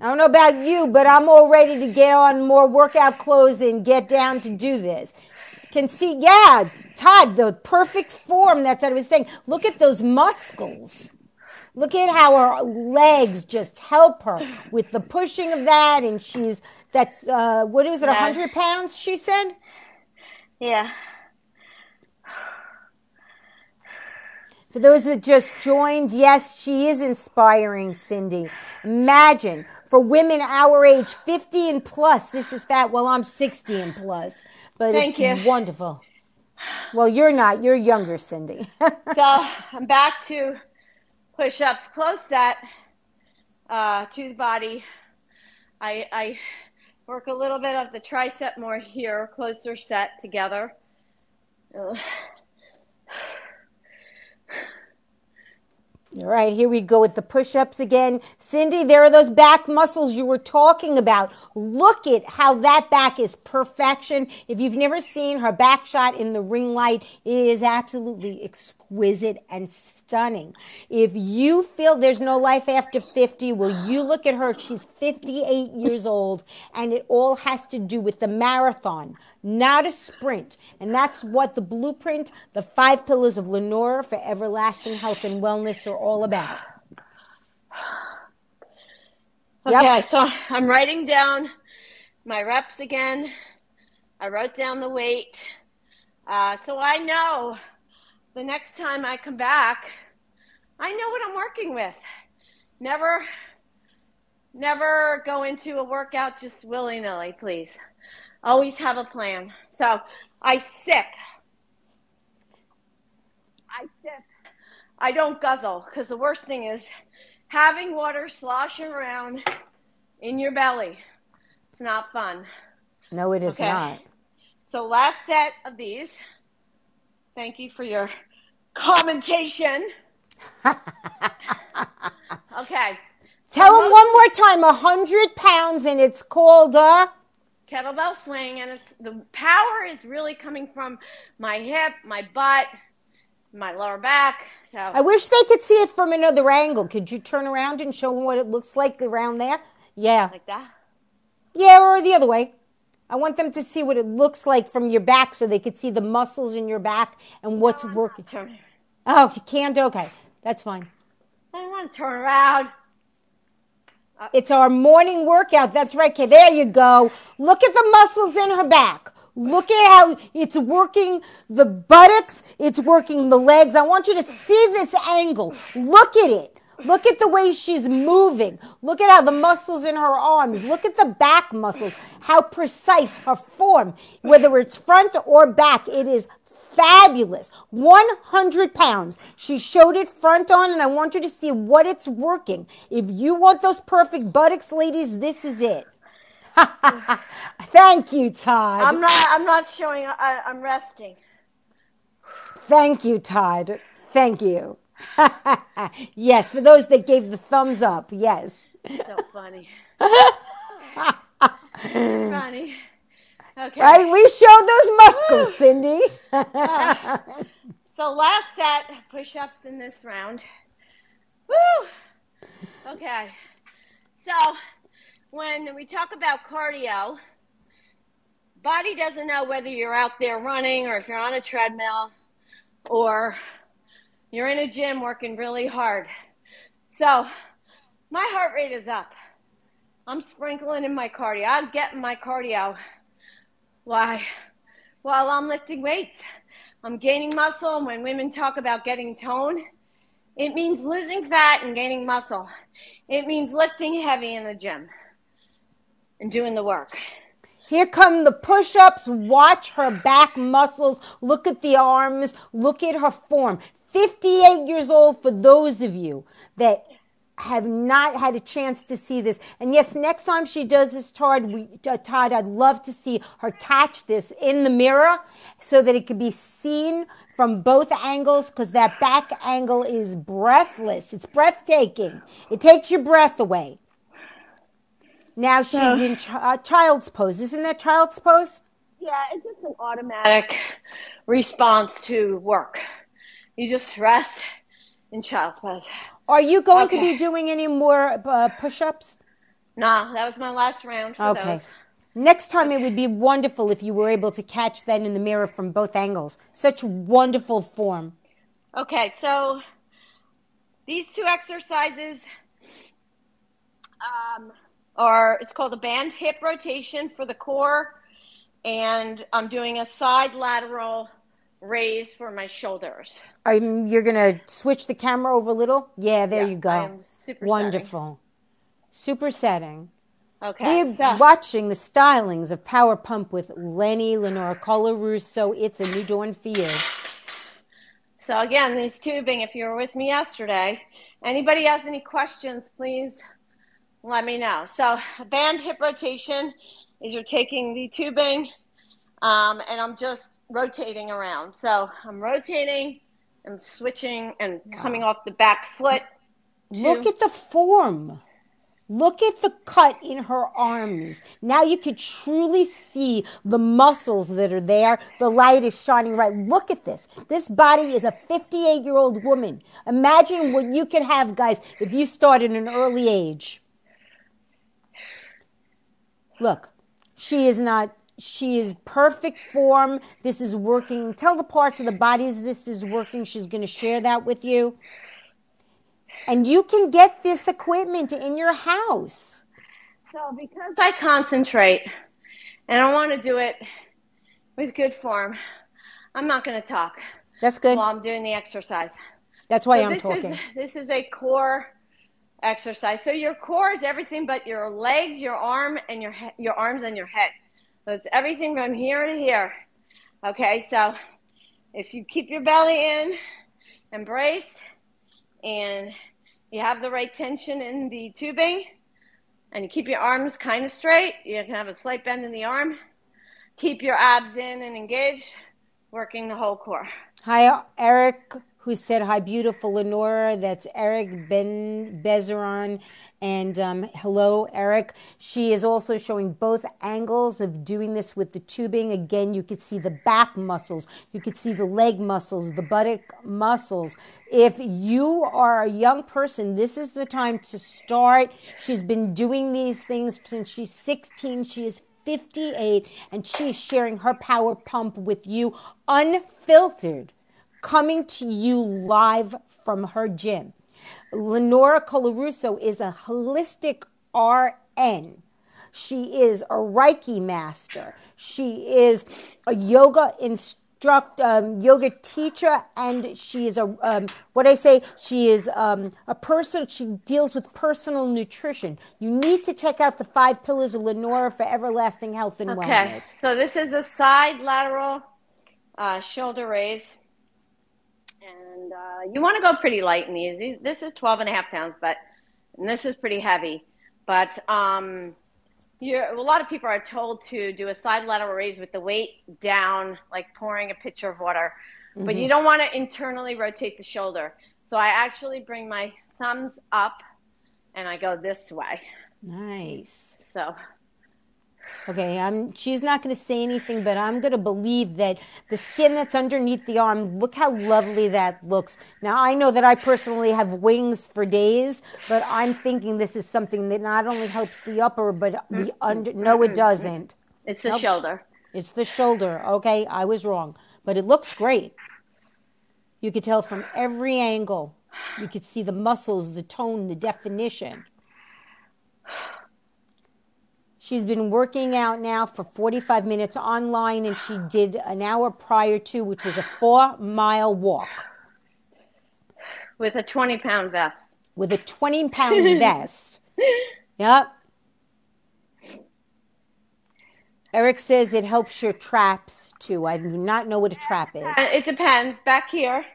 I don't know about you, but I'm all ready to get on more workout clothes and get down to do this. Can see, yeah, Todd, the perfect form. That's what I was saying. Look at those muscles. Look at how her legs just help her with the pushing of that. And that's, what is it, 100 pounds, she said? Yeah. For those that just joined, yes, she is inspiring, Cindy. Imagine, for women our age, 50 and plus, this is fat. Well, I'm 60 and plus, but Thank you. Wonderful. Well, you're not. You're younger, Cindy. So I'm back to push-ups, close set to the body. I work a little bit of the tricep more here, closer set together. All right, here we go with the push-ups again. Cindy, there are those back muscles you were talking about. Look at how that back is perfection. If you've never seen her back shot in the ring light, it is absolutely exquisite and stunning. If you feel there's no life after 50, well, you look at her. She's 58 years old, and it all has to do with the marathon, not a sprint. And that's what the blueprint, the 5 pillars of Lenora for everlasting health and wellness are all about. Okay, so I'm writing down my reps again. I wrote down the weight. So I know the next time I come back, I know what I'm working with. Never go into a workout just willy-nilly, please. Always have a plan. So I sip. I don't guzzle, because the worst thing is having water sloshing around in your belly. It's not fun. No, it is not. So last set of these. Thank you for your commentation. Okay. Tell them one more time, 100 pounds, and it's called a kettlebell swing, and the power is really coming from my hip, my butt, my lower back. So I wish they could see it from another angle. Could you turn around and show them what it looks like around there? Yeah. Like that? Yeah, or the other way. I want them to see what it looks like from your back so they could see the muscles in your back and what's working. Oh, you can't? Okay. That's fine. I don't want to turn around. It's our morning workout. That's right. Okay, there you go. Look at the muscles in her back. Look at how it's working the buttocks. It's working the legs. I want you to see this angle. Look at it. Look at the way she's moving. Look at how the muscles in her arms. Look at the back muscles. How precise her form. Whether it's front or back, it is fabulous. 100 pounds. She showed it front on, and I want you to see what it's working. If you want those perfect buttocks, ladies, this is it. Thank you, Todd. I'm not showing. I'm resting. Thank you, Todd. Thank you. Yes, for those that gave the thumbs up, yes. So funny. Funny. Okay. Right, we showed those muscles, Cindy. So last set, push-ups in this round. Woo! Okay. So when we talk about cardio, body doesn't know whether you're out there running or if you're on a treadmill or you're in a gym working really hard. So my heart rate is up. I'm sprinkling in my cardio. I'm getting my cardio. Why? While I'm lifting weights. I'm gaining muscle. And when women talk about getting tone, it means losing fat and gaining muscle. It means lifting heavy in the gym and doing the work. Here come the push-ups. Watch her back muscles. Look at the arms. Look at her form. 58 years old for those of you that have not had a chance to see this. And yes, next time she does this, Todd, I'd love to see her catch this in the mirror so that it could be seen from both angles, because that back angle is breathless. It's breathtaking. It takes your breath away. Now she's in child's pose. Isn't that child's pose? Yeah, it's just an automatic response to work. You just rest in child's pose. Are you going to be doing any more push-ups? No, that was my last round for those. Next time it would be wonderful if you were able to catch that in the mirror from both angles. Such wonderful form. Okay, so these two exercises it's called a band hip rotation for the core, and I'm doing a side lateral raise for my shoulders. You're going to switch the camera over a little? Yeah, there you go. I am super wonderful. Super setting. Okay. We're watching the stylings of Power Pump with Lenny Lenore Colarusso. It's a new dawn for you. So again, this tubing, if you were with me yesterday, anybody has any questions, please let me know. So a band hip rotation is you're taking the tubing and I'm just rotating around. So I'm rotating and switching and coming off the back foot. Look at the form. Look at the cut in her arms. Now you could truly see the muscles that are there. The light is shining right. Look at this. This body is a 58-year-old woman. Imagine what you could have, guys, if you start at an early age. Look, she is perfect form. This is working. Tell the parts of the bodies this is working. She's going to share that with you. And you can get this equipment in your house. So because I concentrate And I want to do it with good form. I'm not going to talk. That's good. While I'm doing the exercise. That's why so I'm talking. This is a core exercise. So your core is everything but your legs, your arm, and your arms and your head. So it's everything from here to here. Okay, so if you keep your belly in and braced, and you have the right tension in the tubing, and you keep your arms kind of straight, you can have a slight bend in the arm. Keep your abs in and engaged, working the whole core. Hi, Eric, who said hi, beautiful Lenora. That's Eric Bezeron. And hello, Eric. She is also showing both angles of doing this with the tubing. Again, you could see the back muscles. You could see the leg muscles, the buttock muscles. If you are a young person, this is the time to start. She's been doing these things since she's 16. She is 58, and she's sharing her power pump with you unfiltered, coming to you live from her gym. Lenora Colarusso is a holistic RN. She is a Reiki master. She is a yoga yoga teacher, and she is she is a person. She deals with personal nutrition. You need to check out the 5 pillars of Lenora for everlasting health and wellness. So this is a side lateral shoulder raise. And you want to go pretty light in these. This is 12.5 pounds, and this is pretty heavy. But a lot of people are told to do a side lateral raise with the weight down, like pouring a pitcher of water. Mm-hmm. But you don't want to internally rotate the shoulder. So I actually bring my thumbs up, and I go this way. Nice. So. Okay, she's not going to say anything, but I'm going to believe that the skin that's underneath the arm, look how lovely that looks. Now, I know that I personally have wings for days, but I'm thinking this is something that not only helps the upper, but the under. No, it doesn't. It's the shoulder. It's the shoulder. Okay, I was wrong, but it looks great. You could tell from every angle. You could see the muscles, the tone, the definition. She's been working out now for 45 minutes online, and she did an hour prior to, which was a 4-mile walk. With a 20-pound vest. With a 20-pound vest. Yep. Eric says it helps your traps, too. I do not know what a trap is. It depends. Back here.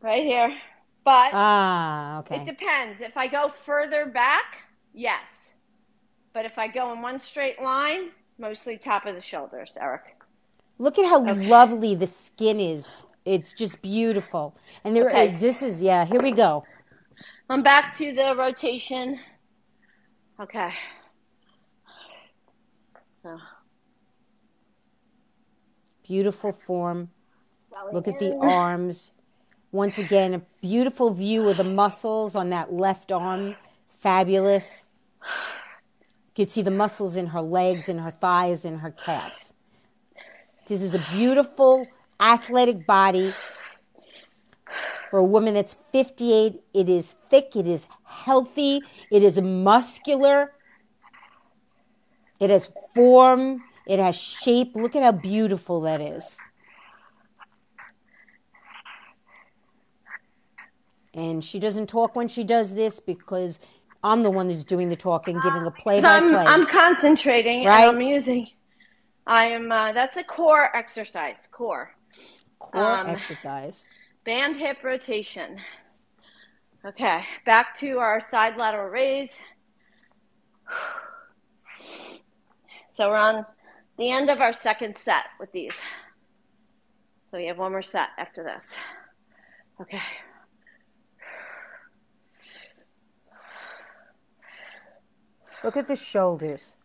Right here. But okay. It depends. If I go further back, yes. But if I go in one straight line, mostly top of the shoulders, Eric. Look at how lovely the skin is. It's just beautiful. And here we go. I'm back to the rotation. Okay. So. Beautiful form. Look at the arms. Once again, a beautiful view of the muscles on that left arm. Fabulous. You could see the muscles in her legs, in her thighs, in her calves. This is a beautiful, athletic body for a woman that's 58. It is thick. It is healthy. It is muscular. It has form. It has shape. Look at how beautiful that is. And she doesn't talk when she does this because I'm the one that's doing the talking, giving a play-by-play. I'm concentrating, right? And I'm using. That's a core exercise. Core exercise. Band hip rotation. Okay, back to our side lateral raise. So we're on the end of our second set with these. So we have one more set after this. Okay. Look at the shoulders.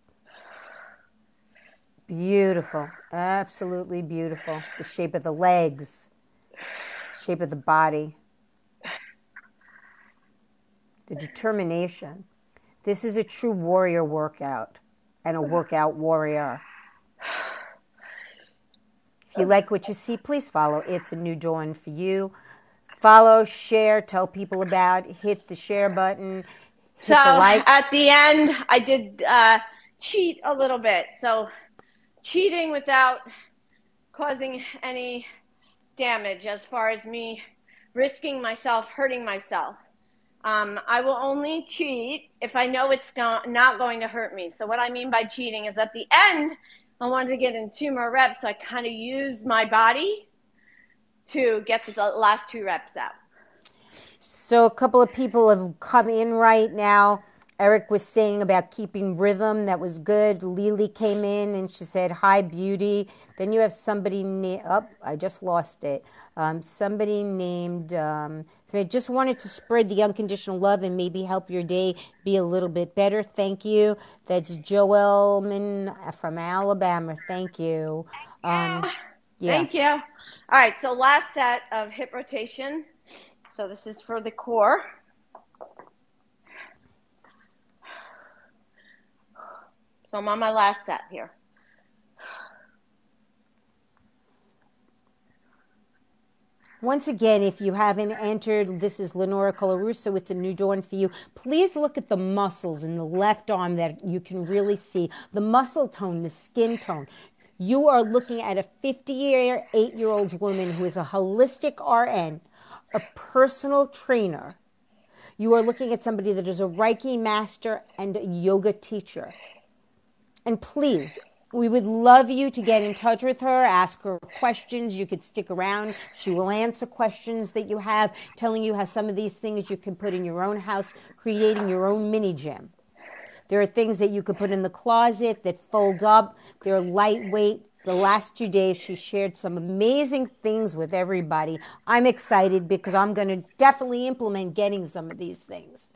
Beautiful. Absolutely beautiful. The shape of the legs. Shape of the body. The determination. This is a true warrior workout and a workout warrior. If you like what you see, please follow. It's a new dawn for you. Follow, share, tell people about, hit the share button. So at the end, I did cheat a little bit. So cheating without causing any damage as far as me risking myself, hurting myself. I will only cheat if I know it's not going to hurt me. So what I mean by cheating is at the end, I wanted to get in 2 more reps. So I kind of used my body to get to the last 2 reps out. So a couple of people have come in right now. Eric was saying about keeping rhythm. That was good. Lily came in and she said, hi, beauty. Then you have somebody I just lost it. Somebody named, somebody just wanted to spread the unconditional love and maybe help your day be a little bit better. Thank you. That's Joelman from Alabama. Thank you. Yes. Yes. Thank you. All right, so last set of hip rotation. So this is for the core. So I'm on my last set here. Once again, if you haven't entered, this is Lenora Colarusso. It's a new dawn for you. Please look at the muscles in the left arm that you can really see. The muscle tone, the skin tone. You are looking at a 58-year-old woman who is a holistic RN, a personal trainer. You are looking at somebody that is a Reiki master and a yoga teacher. And please, we would love you to get in touch with her, ask her questions. You could stick around. She will answer questions that you have, telling you how some of these things you can put in your own house, creating your own mini gym. There are things that you could put in the closet that fold up. They're lightweight. The last 2 days, she shared some amazing things with everybody. I'm excited because I'm going to definitely implement getting some of these things.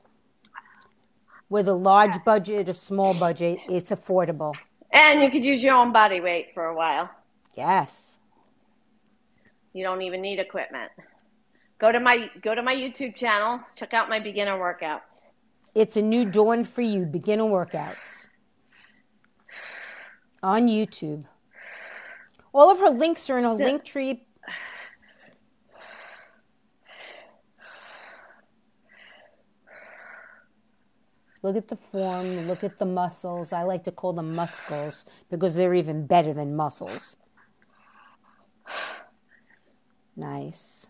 With a large budget, a small budget, it's affordable. And you could use your own body weight for a while. Yes. You don't even need equipment. Go to my YouTube channel. Check out my beginner workouts. It's a new dawn for you, beginner workouts on YouTube. All of her links are in her link tree. Look at the form, look at the muscles. I like to call them muscles because they're even better than muscles. Nice.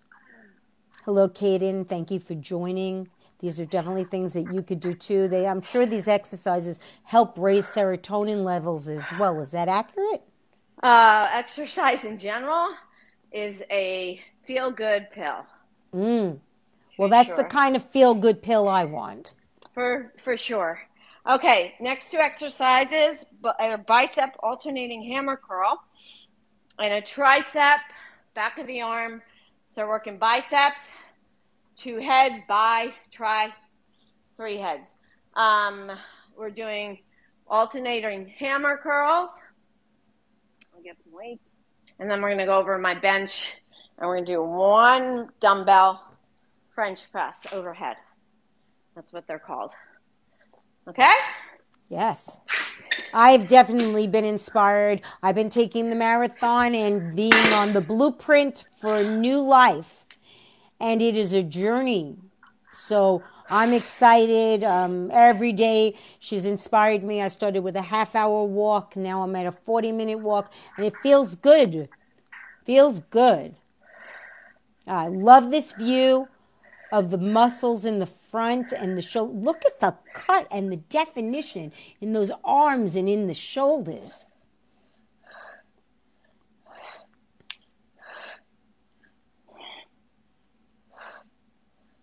Hello, Kaden. Thank you for joining. These are definitely things that you could do too. I'm sure these exercises help raise serotonin levels as well. Is that accurate? Exercise in general is a feel-good pill. Well, that's the kind of feel-good pill I want. For sure. Okay, next 2 exercises are bicep alternating hammer curl and a tricep, back of the arm. So we're working biceps, 2 head, bi, tri, 3 heads. We're doing alternating hammer curls. I'll get some weights. And then we're going to go over my bench and we're going to do 1 dumbbell French press overhead. That's what they're called. Okay? Yes. I've definitely been inspired. I've been taking the marathon and being on the blueprint for a new life. And it is a journey. So I'm excited. Every day she's inspired me. I started with a half-hour walk. Now I'm at a 40-minute walk. And it feels good. Feels good. I love this view of the muscles in the front and the shoulder. Look at the cut and the definition in those arms and in the shoulders.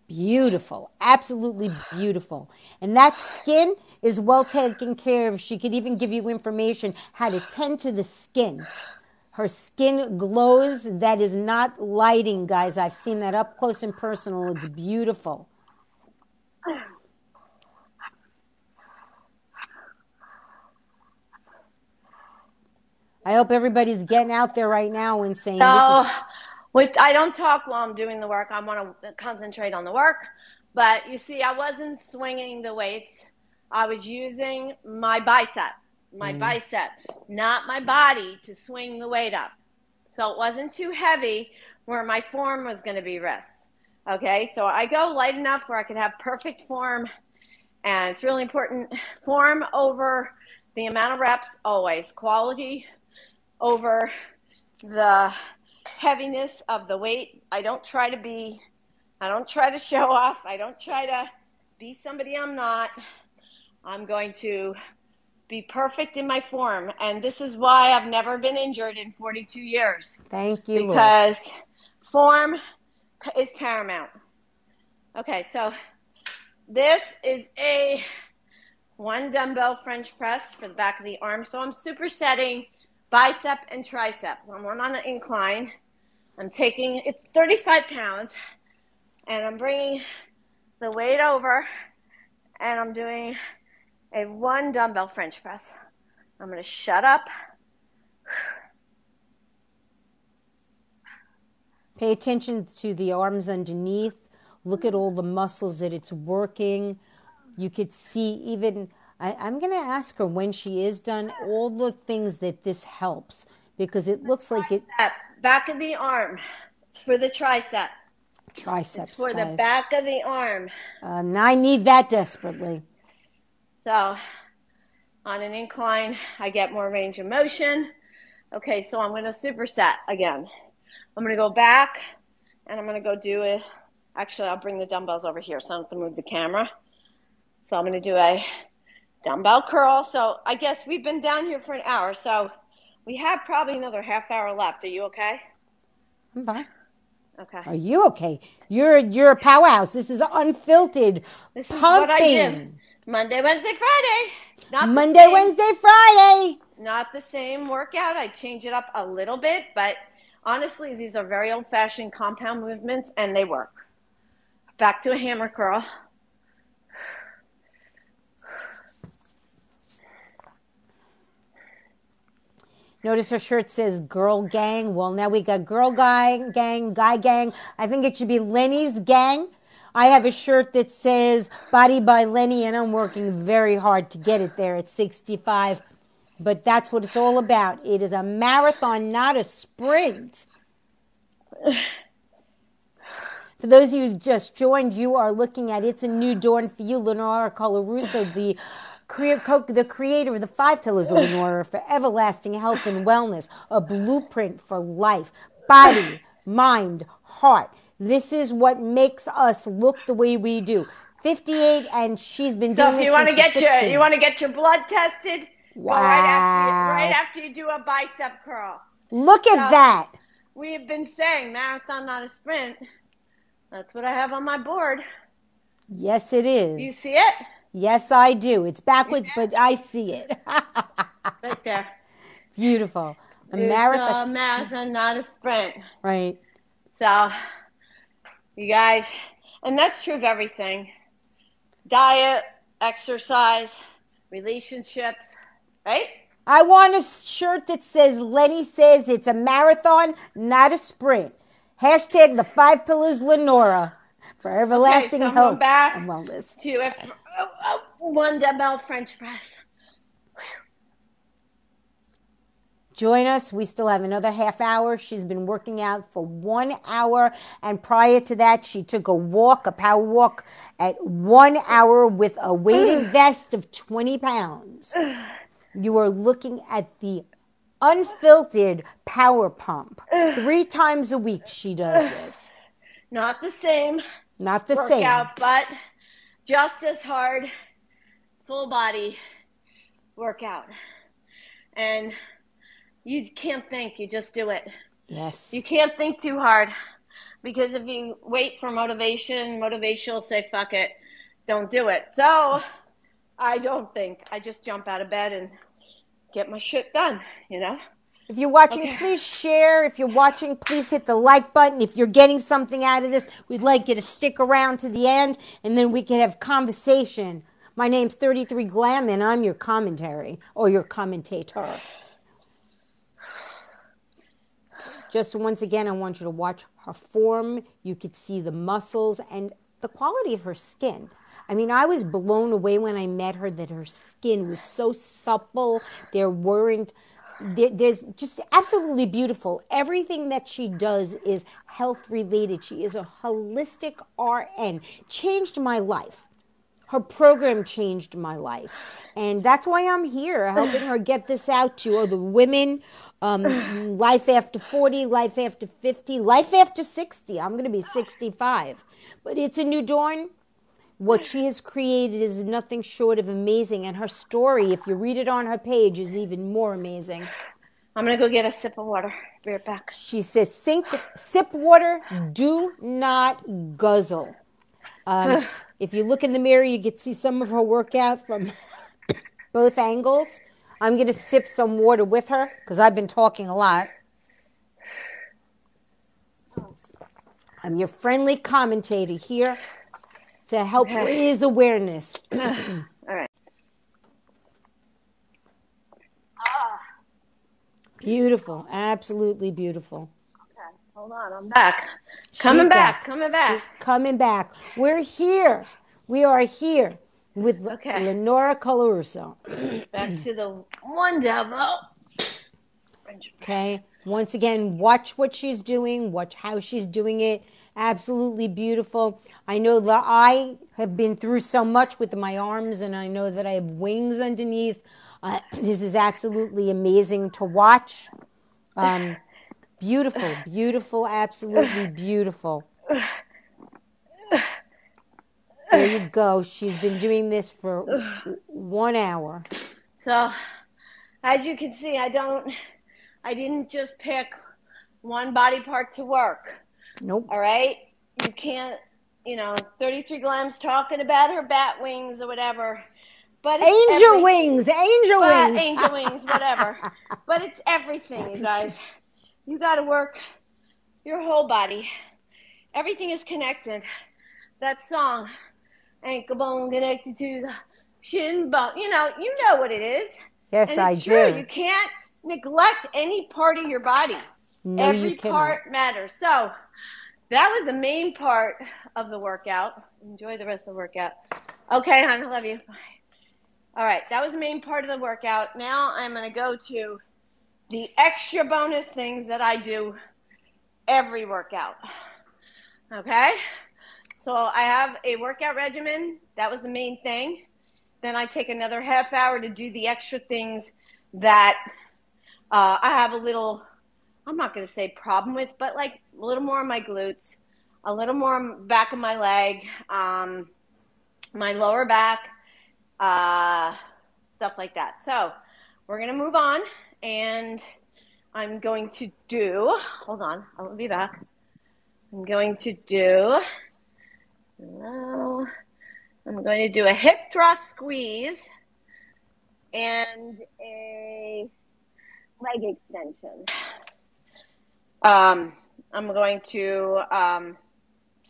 Beautiful, absolutely beautiful. And that skin is well taken care of. She could even give you information how to tend to the skin. Her skin glows. That is not lighting, guys. I've seen that up close and personal. It's beautiful. I hope everybody's getting out there right now and saying this is... I don't talk while I'm doing the work. I want to concentrate on the work. But you see, I wasn't swinging the weights. I was using my bicep, not my body to swing the weight up. So it wasn't too heavy where my form was going to be wrist. Okay, so I go light enough where I could have perfect form. And it's really important, form over the amount of reps, always. Quality over the heaviness of the weight. I don't try to show off. I don't try to be somebody I'm not. I'm going to be perfect in my form. And this is why I've never been injured in 42 years. Thank you, Lord. Because form is paramount. Okay, so this is a 1 dumbbell French press for the back of the arm. So I'm supersetting bicep and tricep. I'm on an incline. It's 35 pounds, and I'm bringing the weight over, and I'm doing a 1 dumbbell French press. I'm going to shut up. Pay attention to the arms underneath. Look at all the muscles that it's working. You could see even, I'm going to ask her when she is done, all the things that this helps, because it looks like it. Back of the arm. It's for the tricep. Triceps, it's for guys. the back of the arm. I need that desperately. So on an incline, I get more range of motion. Okay, so I'm going to superset again. I'm going to go back, and I'm going to go do it. Actually, I'll bring the dumbbells over here so I don't have to move the camera. So I'm going to do a dumbbell curl. So I guess we've been down here for an hour, so we have probably another half hour left. Are you okay? I'm fine. Okay. Are you okay? You're a powerhouse. This is unfiltered. This is pumping. What I do. Monday, Wednesday, Friday. Monday, Wednesday, Friday. Not the same workout. I change it up a little bit, but honestly, these are very old-fashioned compound movements, and they work. Back to a hammer curl. Notice her shirt says girl gang. Well, now we got girl gang, guy gang. I think it should be Lenny's gang. I have a shirt that says Body by Lenny, and I'm working very hard to get it there at 65. But that's what it's all about. It is a marathon, not a sprint. For those of you who just joined, you are looking at It's a New Dawn for You, Lenora Colarusso, the creator of the 5 Pillars of Lenora for everlasting health and wellness, a blueprint for life, body, mind, heart. This is what makes us look the way we do. 58, and she's been doing this since she's 16. You want to get your blood tested? Wow. Go right after you do a bicep curl. Look at that. We have been saying marathon, not a sprint. That's what I have on my board. Yes, it is. You see it? Yes, I do. It's backwards, but I see it. Right there. Beautiful. It's a marathon, not a sprint. Right. So, you guys, and that's true of everything. Diet, exercise, relationships, right? I want a shirt that says, Lenny says it's a marathon, not a sprint. Hashtag the 5 Pillars Lenora for everlasting health and wellness. To a 1 dumbbell French press. Join us. We still have another half hour. She's been working out for 1 hour. And prior to that, she took a power walk at 1 hour with a weighted vest of 20 pounds. You are looking at the Unfiltered PowerPump. 3 times a week she does this. Not the same. Not the workout, but just as hard, full body workout. And you can't think, you just do it. Yes. You can't think too hard, because if you wait for motivation will say, fuck it, don't do it. So I don't think. I just jump out of bed and get my shit done, you know? If you're watching, please share. If you're watching, please hit the like button. If you're getting something out of this, we'd like you to stick around to the end, and then we can have conversation. My name's 33 Glam, and I'm your commentary, or your commentator. Just once again, I want you to watch her form. You could see the muscles and the quality of her skin. I mean, I was blown away when I met her that her skin was so supple. There's just absolutely beautiful. Everything that she does is health related. She is a holistic RN. Changed my life. Her program changed my life. And that's why I'm here, helping her get this out to other women, Life after 40, life after 50, life after 60. I'm going to be 65. But it's a new dawn. What she has created is nothing short of amazing. And her story, if you read it on her page, is even more amazing. I'm going to go get a sip of water. Be right back. She says, sip water, do not guzzle. If you look in the mirror, you can see some of her workout from both angles. I'm going to sip some water with her because I've been talking a lot. I'm your friendly commentator here to help raise awareness. All right. Beautiful. Absolutely beautiful. Okay. Hold on. I'm back. Coming back. She's coming back. We're here. We are here with Lenora Colorusso. Back to the wonderful. Okay. Once again, watch what she's doing. Watch how she's doing it. Absolutely beautiful. I know that I have been through so much with my arms, and I know that I have wings underneath. This is absolutely amazing to watch. Beautiful, beautiful, absolutely beautiful. There you go. She's been doing this for 1 hour. So, as you can see, I didn't just pick one body part to work. Nope. All right? You can't, 33 Glam's talking about her bat wings or whatever. But it's angel wings, whatever. But it's everything, you guys. You got to work your whole body. Everything is connected. That song, ankle bone connected to the shin bone. You know what it is. Yes, and I it's true. do. You can't neglect any part of your body. No, every part matters. So that was the main part of the workout. Enjoy the rest of the workout. Okay, hon, I love you. Bye. All right, that was the main part of the workout. Now I'm going to go to the extra bonus things that I do every workout. Okay? So I have a workout regimen. That was the main thing. Then I take another half hour to do the extra things that I have a little, I'm not going to say problem with, but like a little more on my glutes, a little more on back of my leg, my lower back, stuff like that. So we're going to move on, and I'm going to do, hold on, I will be back. I'm going to do a hip thrust squeeze and a leg extension. I'm going to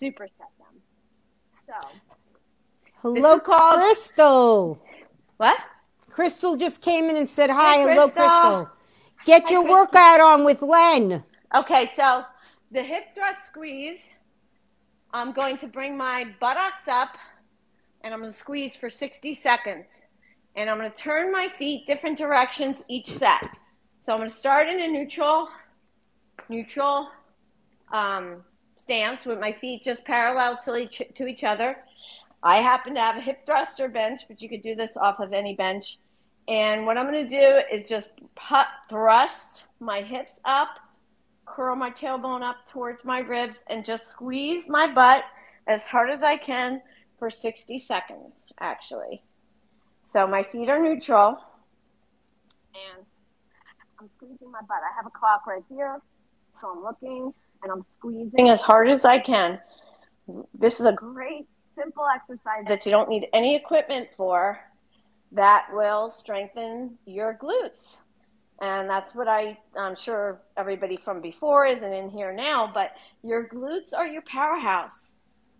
superset them. So, hello, Crystal. What? Crystal just came in and said hi. Hello, Crystal. Crystal. Get your workout on with Len. Okay, so the hip thrust squeeze, I'm going to bring my buttocks up, and I'm going to squeeze for 60 seconds. And I'm going to turn my feet different directions each set. So I'm going to start in a neutral stance with my feet just parallel to each other. I happen to have a hip thruster bench, but you could do this off of any bench. And what I'm going to do is just thrust my hips up, curl my tailbone up towards my ribs, and just squeeze my butt as hard as I can for 60 seconds, actually. So my feet are neutral, and I'm squeezing my butt. I have a clock right here, so I'm looking, and I'm squeezing as hard as I can. This is a great, simple exercise that you don't need any equipment for that will strengthen your glutes. And that's what I'm sure everybody from before isn't in here now, but your glutes are your powerhouse.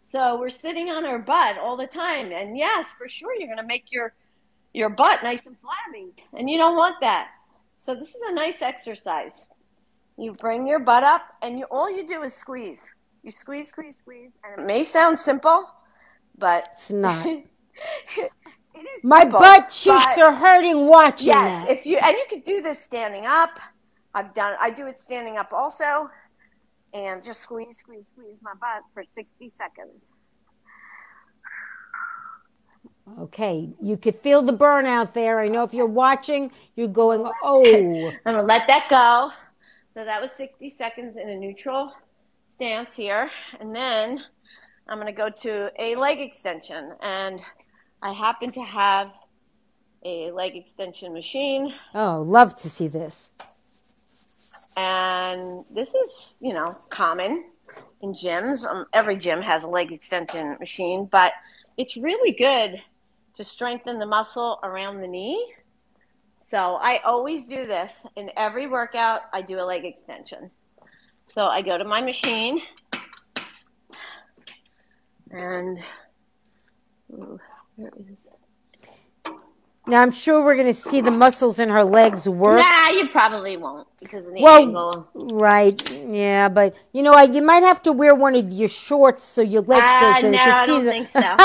So we're sitting on our butt all the time. And yes, for sure, you're going to make your butt nice and flabby. And you don't want that. So this is a nice exercise. You bring your butt up, and all you do is squeeze. You squeeze, squeeze, squeeze. And it may sound simple, but it's not. It is my simple, butt cheeks are hurting watching that. Yes, you could do this standing up. I do it standing up also, and just squeeze, squeeze, squeeze my butt for 60 seconds. Okay, you could feel the burn out there. I know if you're watching, you're going, oh. I'm gonna let that go. So that was 60 seconds in a neutral stance here. And then I'm gonna go to a leg extension. And I happen to have a leg extension machine. Oh, love to see this. And this is, common in gyms. Every gym has a leg extension machine, but it's really good to strengthen the muscle around the knee. So I always do this in every workout. I do a leg extension. So I go to my machine and where is it? Now, I'm sure we're going to see the muscles in her legs work. Nah, you probably won't because of the angle. Right, yeah, but you might have to wear one of your shorts so your legs show so No, you can I see don't think so.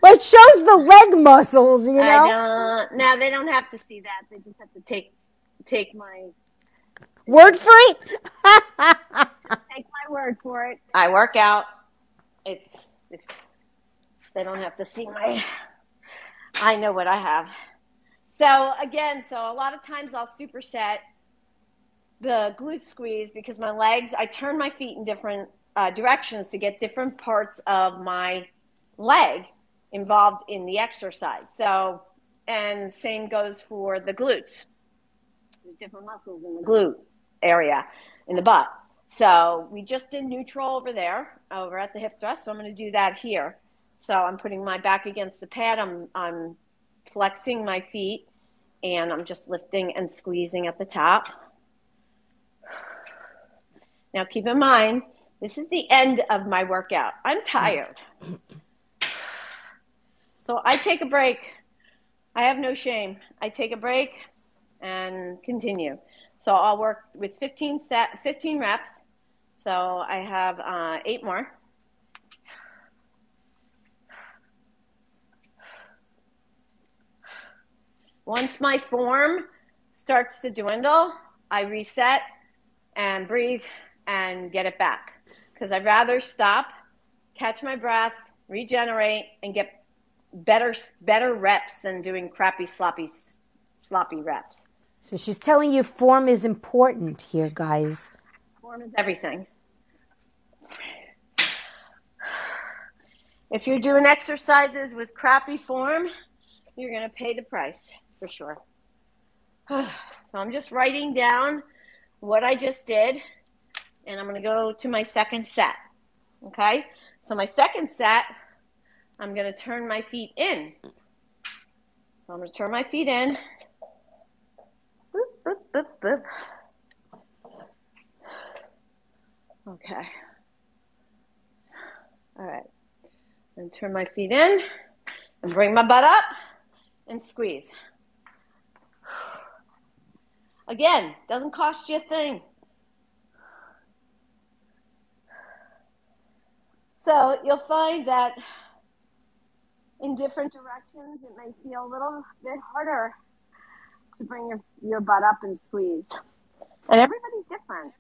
Well, it shows the leg muscles, I don't. No, they don't have to see that. They just have to take my word for it. Just take my word for it. I work out. They don't have to see I know what I have. So again, a lot of times I'll superset the glute squeeze because my legs, I turn my feet in different directions to get different parts of my leg involved in the exercise. So, and same goes for the glutes. There's different muscles in the glute area in the butt. So we just did neutral over there, over at the hip thrust. So I'm going to do that here. So I'm putting my back against the pad. I'm flexing my feet, and I'm just lifting and squeezing at the top. Now keep in mind, this is the end of my workout. I'm tired. So I take a break. I have no shame. I take a break and continue. So I'll work with 15 reps. So I have 8 more. Once my form starts to dwindle, I reset and breathe and get it back. Because I'd rather stop, catch my breath, regenerate, and get better reps than doing crappy, sloppy reps. So she's telling you form is important here, guys. Form is everything. If you're doing exercises with crappy form, you're going to pay the price for sure. So I'm just writing down what I just did, and I'm going to go to my second set. Okay? So my second set, I'm going to turn my feet in. So I'm going to turn my feet in. Boop, boop, boop, boop. Okay. All right. And turn my feet in and bring my butt up and squeeze. Again, doesn't cost you a thing. So you'll find that in different directions, it may feel a little bit harder to bring your butt up and squeeze. And everybody's different.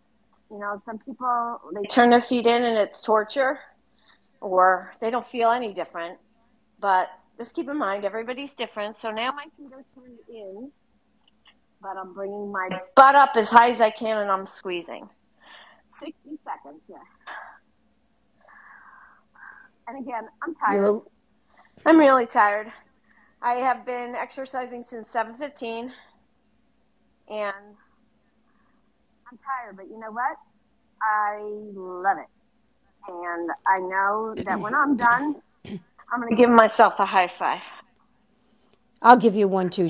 Some people, they turn their feet in and it's torture, or they don't feel any different. But just keep in mind, everybody's different. So now my feet are turned in, but I'm bringing my butt up as high as I can and I'm squeezing. 60 seconds, yeah. And again, I'm tired. I'm really tired. I have been exercising since 7:15, and I'm tired, but you know what? I love it. And I know that when I'm done, I'm going to give myself a high five. I'll give you one too.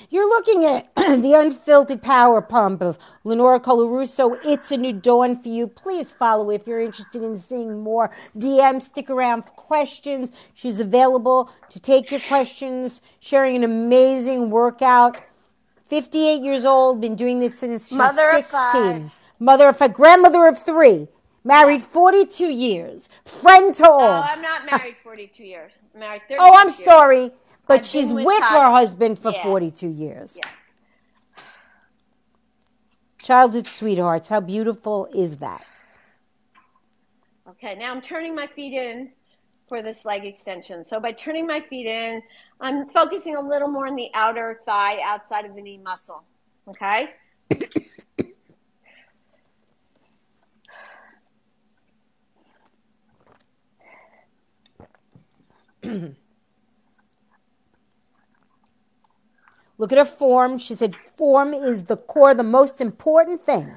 You're looking at the Unfiltered PowerPump of Lenora Colarusso. It's a new dawn for you. Please follow if you're interested in seeing more. DM, stick around for questions. She's available to take your questions, sharing an amazing workout. 58 years old, been doing this since she's Mother 16. Of 5. Mother of 5, grandmother of 3. Married 42 years. Friend to all. Oh, I'm not married 42 years. I'm married 36 Oh, I'm years. sorry. But I've she's been with her husband for 42 years. Yes. Childhood sweethearts. How beautiful is that? Okay, now I'm turning my feet in for this leg extension. So by turning my feet in, I'm focusing a little more on the outer thigh outside of the knee muscle. Okay? Look at her form. She said form is the core, the most important thing.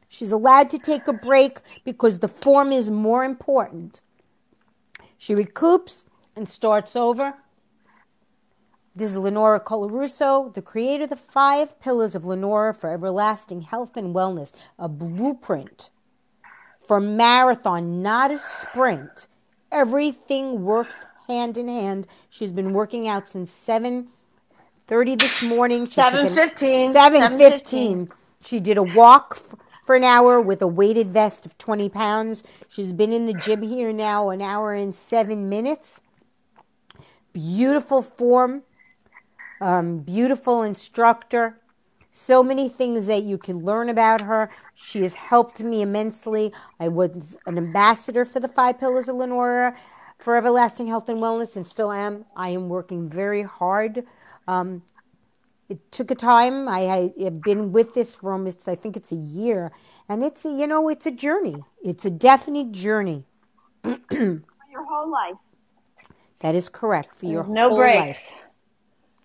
She's allowed to take a break because the form is more important. She recoups and starts over. This is Lenora Colarusso, the creator of the 5 Pillars of Lenora for Everlasting Health and Wellness, a blueprint for marathon, not a sprint. Everything works hand in hand. She's been working out since 7:30 this morning. 7:15. 7:15. She did a walk for an hour with a weighted vest of 20 pounds. She's been in the gym here now an hour and 7 minutes. Beautiful form. Beautiful instructor. So many things that you can learn about her. She has helped me immensely. I was an ambassador for the 5 Pillars of Lenora for Everlasting Health and Wellness and still am. I am working very hard. It took a time. I have been with this for almost, I think it's a year. And it's a journey. It's a definite journey. Your whole life. That is correct. For your No whole breaks. life.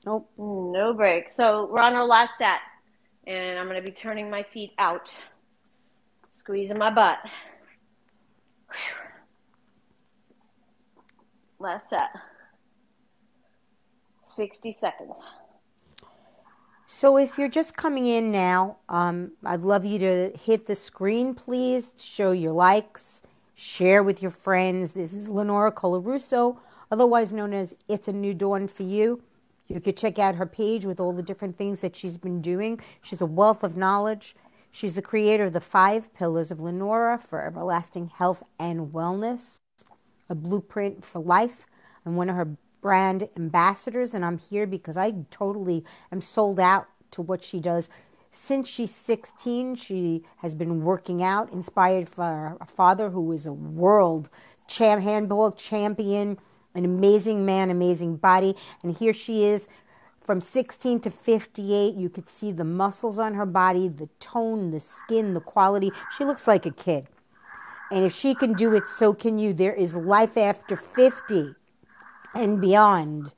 Nope. No breaks. So we're on our last set. And I'm going to be turning my feet out. Squeezing my butt. Last set. 60 seconds. So if you're just coming in now, I'd love you to hit the screen, please, to show your likes, share with your friends. This is Lenora Colarusso, otherwise known as It's a New Dawn for You. You could check out her page with all the different things that she's been doing. She's a wealth of knowledge. She's the creator of the 5 Pillars of Lenora for Everlasting Health and Wellness, a blueprint for life. I'm one of her brand ambassadors, and I'm here because I totally am sold out to what she does. Since she's 16, she has been working out, inspired by her father, who is a world handball champion, an amazing man, amazing body. And here she is from 16 to 58. You could see the muscles on her body, the tone, the skin, the quality. She looks like a kid. And if she can do it, so can you. There is life after 50 and beyond.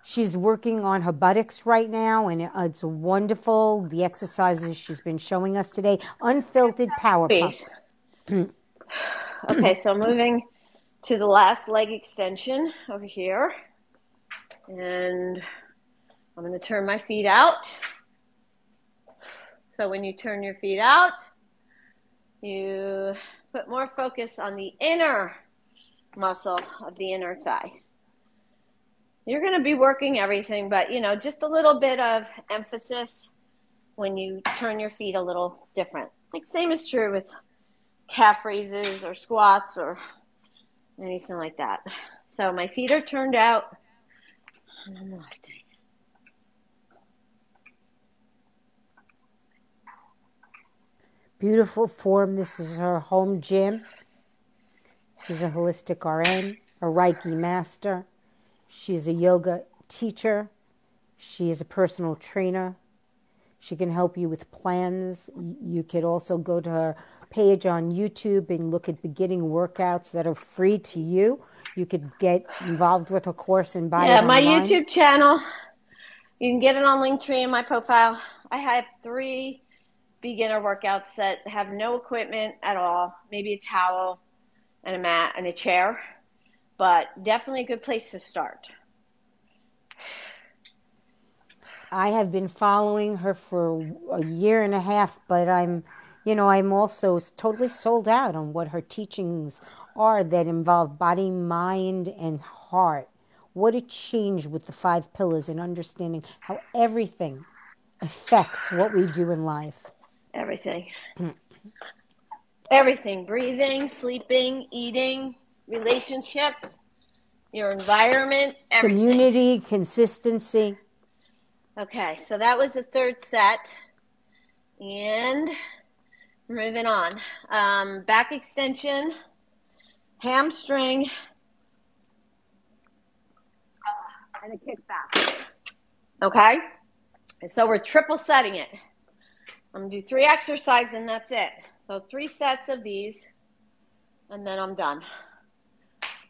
She's working on her buttocks right now, and it's wonderful. The exercises she's been showing us today. Unfiltered PowerPump. Okay, so moving to the last leg extension over here. And I'm going to turn my feet out. So when you turn your feet out, you put more focus on the inner muscle of the inner thigh. You're going to be working everything, but, just a little bit of emphasis when you turn your feet a little different. Like same is true with calf raises or squats or anything like that. So my feet are turned out and I'm lifting. Beautiful form. This is her home gym. She's a holistic RN, a Reiki master. She's a yoga teacher. She is a personal trainer. She can help you with plans. You could also go to her page on YouTube and look at beginning workouts that are free to you. You could get involved with her course and buy it online. My YouTube channel, you can get it on Linktree in my profile. I have 3 beginner workouts that have no equipment at all, maybe a towel and a mat and a chair, but definitely a good place to start. I have been following her for a year and a half, but I'm also totally sold out on what her teachings are that involve body, mind, and heart. What a change with the 5 pillars and understanding how everything affects what we do in life. Everything. Everything. Breathing, sleeping, eating, relationships, your environment, everything. Community, consistency. Okay, so that was the 3rd set. And moving on. Back extension, hamstring, and a kickback. Okay? And so we're triple setting it. I'm going to do 3 exercises and that's it. So 3 sets of these and then I'm done.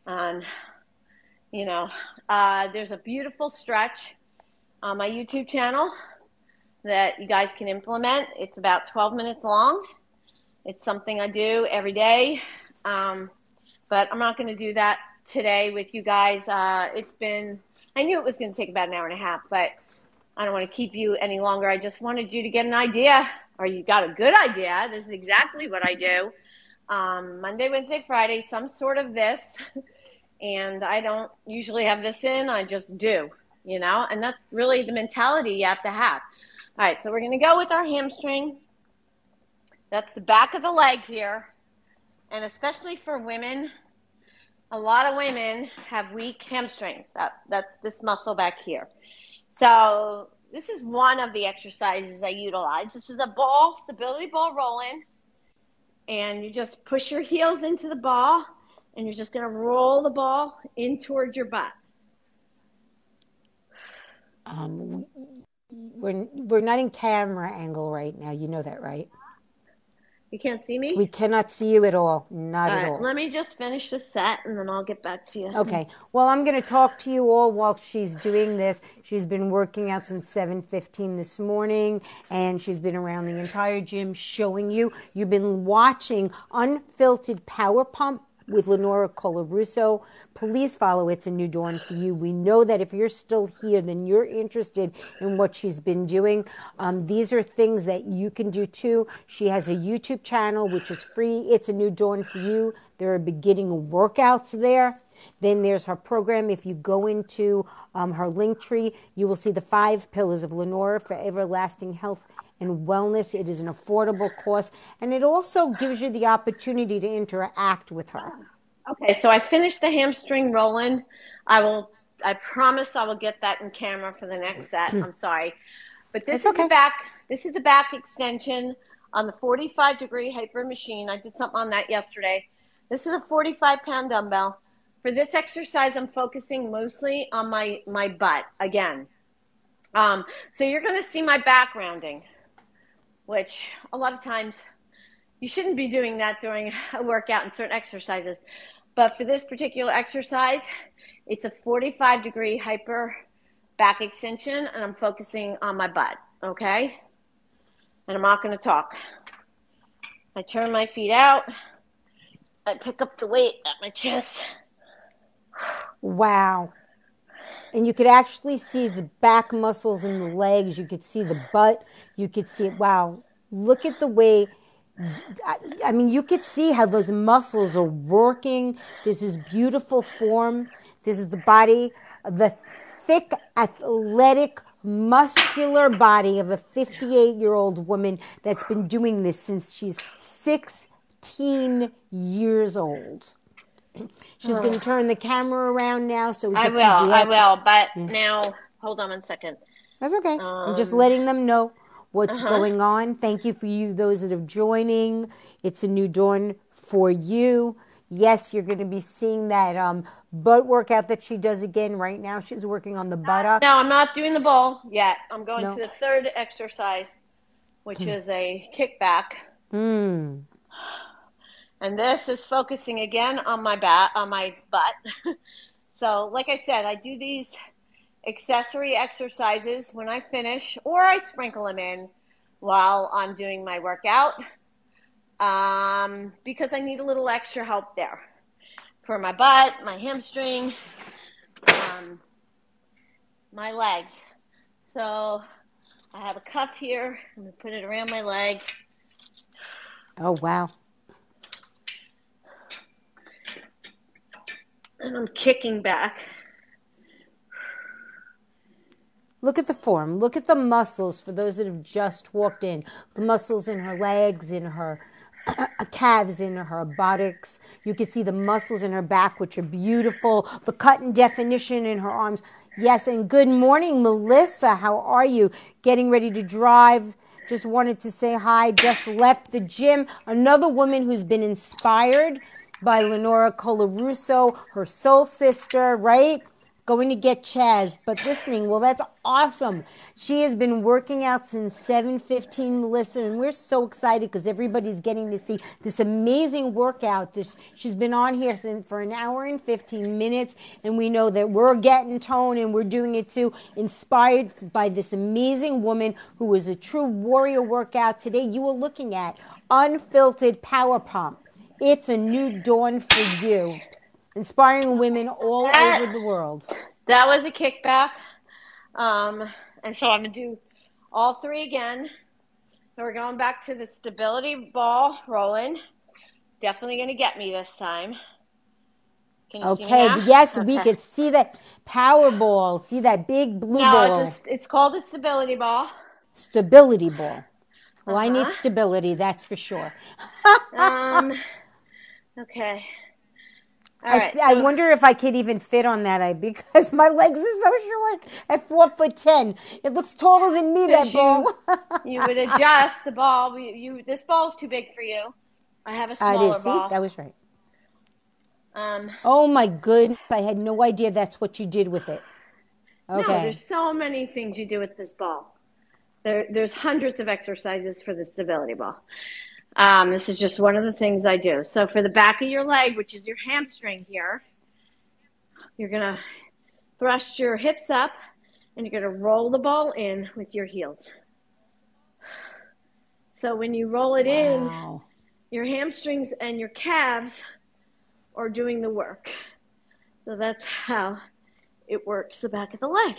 And, you know, there's a beautiful stretch on my YouTube channel that you guys can implement. It's about 12 minutes long. It's something I do every day. But I'm not going to do that today with you guys. I knew it was going to take about an hour and a half, but I don't want to keep you any longer. I just wanted you to get an idea, or you got a good idea. This is exactly what I do. Monday, Wednesday, Friday, some sort of this. And I don't usually have this in. I just do, you know. And that's really the mentality you have to have. All right, so we're going to go with our hamstring. That's the back of the leg here. And especially for women, a lot of women have weak hamstrings. That's this muscle back here. So this is one of the exercises I utilize. This is a ball, stability ball rolling. And you just push your heels into the ball, and you're just going to roll the ball in towards your butt. We're not in camera angle right now. You know that, right? You can't see me? We cannot see you at all. Not at all. Let me just finish this set, and then I'll get back to you. Okay. Well, I'm going to talk to you all while she's doing this. She's been working out since 7:15 this morning, and she's been around the entire gym showing you. You've been watching Unfiltered PowerPump with Lenora Colarusso. Please follow It's a New Dawn for You. We know that if you're still here, then you're interested in what she's been doing. These are things that you can do too. She has a YouTube channel, which is free. It's a New Dawn for You. There are beginning workouts there. Then there's her program. If you go into her link tree, you will see the 5 pillars of Lenora for everlasting health and wellness. It is an affordable course, and it also gives you the opportunity to interact with her. Okay, so I finished the hamstring rolling. I promise I will get that in camera for the next set. I'm sorry. But this is the back extension on the 45-degree hyper machine. I did something on that yesterday. This is a 45-pound dumbbell. For this exercise, I'm focusing mostly on my butt again. So you're going to see my back rounding, which a lot of times you shouldn't be doing that during a workout and certain exercises. But for this particular exercise, it's a 45-degree hyper back extension, and I'm focusing on my butt, okay? And I'm not going to talk. I turn my feet out. I pick up the weight at my chest. Wow. And you could actually see the back muscles in the legs. You could see the butt. You could see it. Wow. Look at the way, I mean, you could see how those muscles are working. This is beautiful form. This is the body, the thick, athletic, muscular body of a 58-year-old woman that's been doing this since she's 16 years old. She's going to turn the camera around now so we can see the I will, but now, hold on one second. That's okay. I'm just letting them know what's going on. Thank you for those that are joining. It's a New Dawn for You. Yes, you're going to be seeing that butt workout that she does again right now. She's working on the buttocks. No, I'm not doing the ball yet. I'm going to the third exercise, which is a kickback. And this is focusing again on my butt. So, like I said, I do these accessory exercises when I finish, or I sprinkle them in while I'm doing my workout, because I need a little extra help there for my butt, my hamstring, my legs. So I have a cuff here. I'm going to put it around my leg. Oh, wow. And I'm kicking back. Look at the form. Look at the muscles for those that have just walked in. The muscles in her legs, in her calves, in her buttocks. You can see the muscles in her back, which are beautiful. The cut and definition in her arms. Yes, and good morning, Melissa. How are you? Getting ready to drive. Just wanted to say hi. Just left the gym. Another woman who's been inspired by Lenora Colarusso, her soul sister, right? going to get Chaz, but listening. Well, that's awesome. She has been working out since 7:15, Melissa, and we're so excited because everybody's getting to see this amazing workout. She's been on here for an hour and 15 minutes, and we know that we're getting tone, and we're doing it too, inspired by this amazing woman who is a true warrior workout. Today, you are looking at Unfiltered PowerPump. It's a new dawn for you. Inspiring women all over the world. That was a kickback. And so I'm going to do all three again. So we're going back to the stability ball rolling. Definitely going to get me this time. Can you see me now? Yes, okay. We could see that power ball. See that big blue ball. No, it's called a stability ball. Stability ball. Well, I need stability, that's for sure. Okay. All right. I wonder if I could even fit on that, because my legs are so short at 4'10". It looks taller than me, that ball. You would adjust the ball. This ball is too big for you. I have a smaller ball. See, that was right. Oh my goodness! I had no idea that's what you did with it. Okay. No, there's so many things you do with this ball. There's hundreds of exercises for the stability ball. This is just one of the things I do. So for the back of your leg, which is your hamstring here, you're going to thrust your hips up and you're going to roll the ball in with your heels. So when you roll it in, your hamstrings and your calves are doing the work. So that's how it works the back of the leg.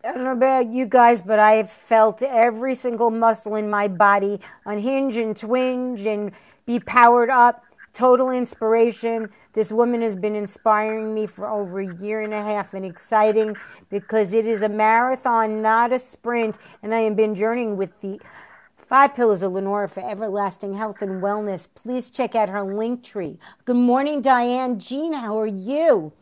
I don't know about you guys, but I have felt every single muscle in my body unhinge and twinge and be powered up. Total inspiration. This woman has been inspiring me for over a year and a half, and exciting because it is a marathon, not a sprint. And I have been journeying with the 5 Pillars of Lenora for everlasting health and wellness. Please check out her link tree. Good morning, Diane. Jean, how are you?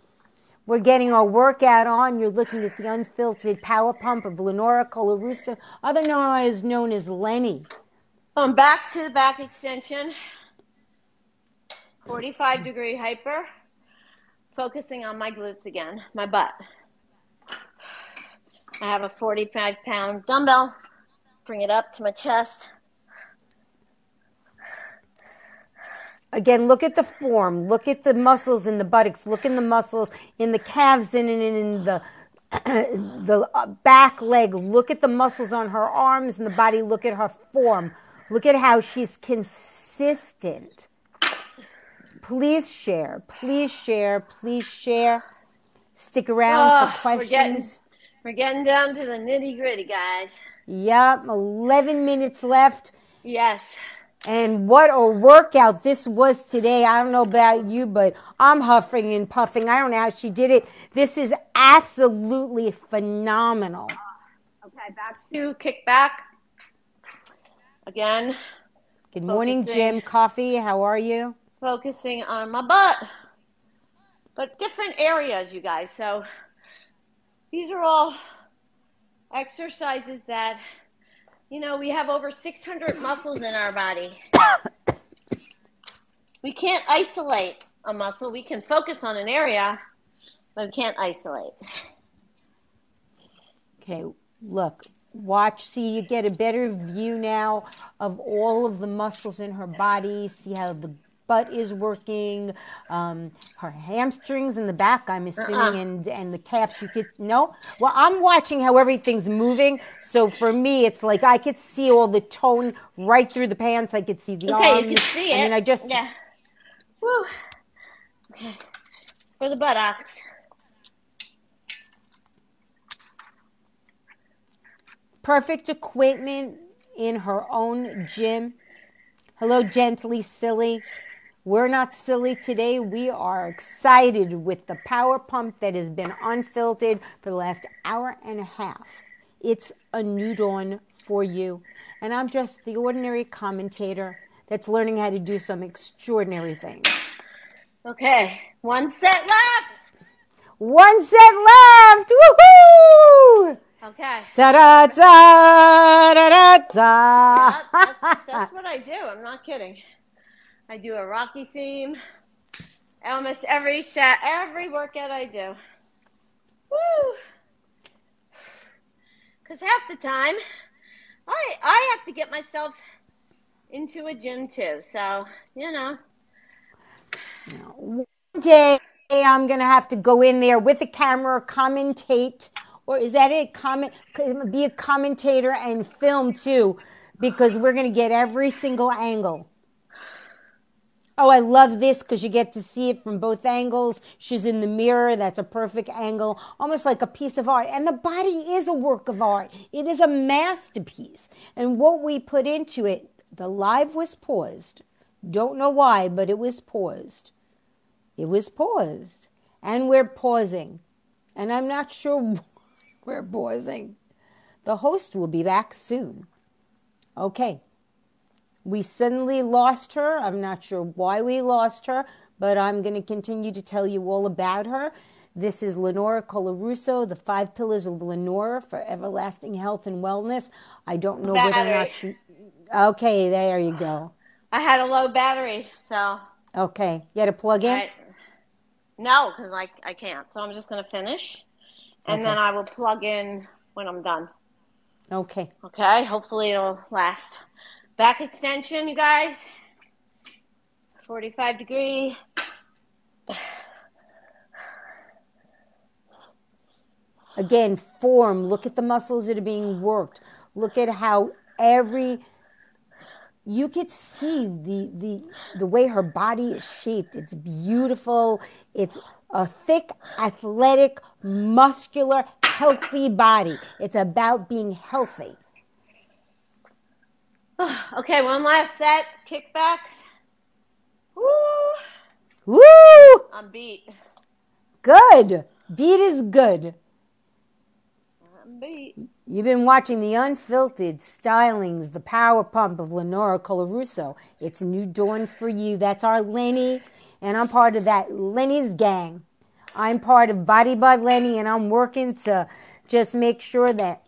We're getting our workout on. You're looking at the Unfiltered PowerPump of Lenora Colarusso, otherwise known as Lenny. Back to the back extension. 45-degree hyper. Focusing on my glutes again, my butt. I have a 45-pound dumbbell. Bring it up to my chest. Again, look at the form. Look at the muscles in the buttocks. Look in the muscles in the calves and in the back leg. Look at the muscles on her arms and the body. Look at her form. Look at how she's consistent. Please share. Please share. Please share. Stick around for questions. We're getting down to the nitty-gritty, guys. Yep, 11 minutes left. Yes. And what a workout this was today. I don't know about you, but I'm huffing and puffing. I don't know how she did it. This is absolutely phenomenal. Okay, back to kick back. Again. Good morning, Jim. Coffee, how are you? Focusing on my butt. But different areas, you guys. So these are all exercises that, we have over 600 muscles in our body. We can't isolate a muscle. We can focus on an area, but we can't isolate. Okay, look, watch, see, you get a better view now of all of the muscles in her body. See how the butt is working, her hamstrings in the back, I'm assuming, and the calves. You could no. Well, I'm watching how everything's moving. So for me, it's like I could see all the tone right through the pants. I could see the arms. Okay, you can see it. I mean, yeah. Woo. Okay. For the buttocks. Perfect equipment in her own gym. Hello, Gently Silly. We're not silly today. We are excited with the power pump that has been unfiltered for the last hour and a half. It's a new dawn for you. And I'm just the ordinary commentator that's learning how to do some extraordinary things. Okay, 1 set left. 1 set left. Woohoo! Okay. Da da da da da. That's what I do. I'm not kidding. I do a Rocky theme, Almost every workout I do. Woo! Because half the time, I have to get myself into a gym too. So, One day I'm going to have to go in there with the camera, commentate, or is that it? Be a commentator and film too, because we're going to get every single angle. Oh, I love this because you get to see it from both angles. She's in the mirror. That's a perfect angle, almost like a piece of art. And the body is a work of art. It is a masterpiece. And what we put into it, the live was paused. Don't know why, but it was paused. It was paused. And we're pausing. And I'm not sure why we're pausing. The host will be back soon. Okay. We suddenly lost her. I'm not sure why we lost her, but I'm going to continue to tell you all about her. This is Lenora Colarusso, the 5 Pillars of Lenora for Everlasting Health and Wellness. I don't know whether or not she... Okay, there you go. I had a low battery, so... Okay, you had to plug in? Right. No, because I can't. So I'm just going to finish, and then I will plug in when I'm done. Okay. Okay, hopefully it'll last. Back extension, you guys. 45 degree. Again, form. Look at the muscles that are being worked. Look at how you could see the way her body is shaped. It's beautiful. It's a thick, athletic, muscular, healthy body. It's about being healthy. Okay, one last set. Kickbacks. Woo! Woo! I'm beat. Good. Beat is good. I'm beat. You've been watching the Unfiltered Stylings, the Power Pump of Lenora Colarusso. It's a new dawn for you. That's our Lenny, and I'm part of that Lenny's gang. I'm part of Body by Lenny, and I'm working to just make sure that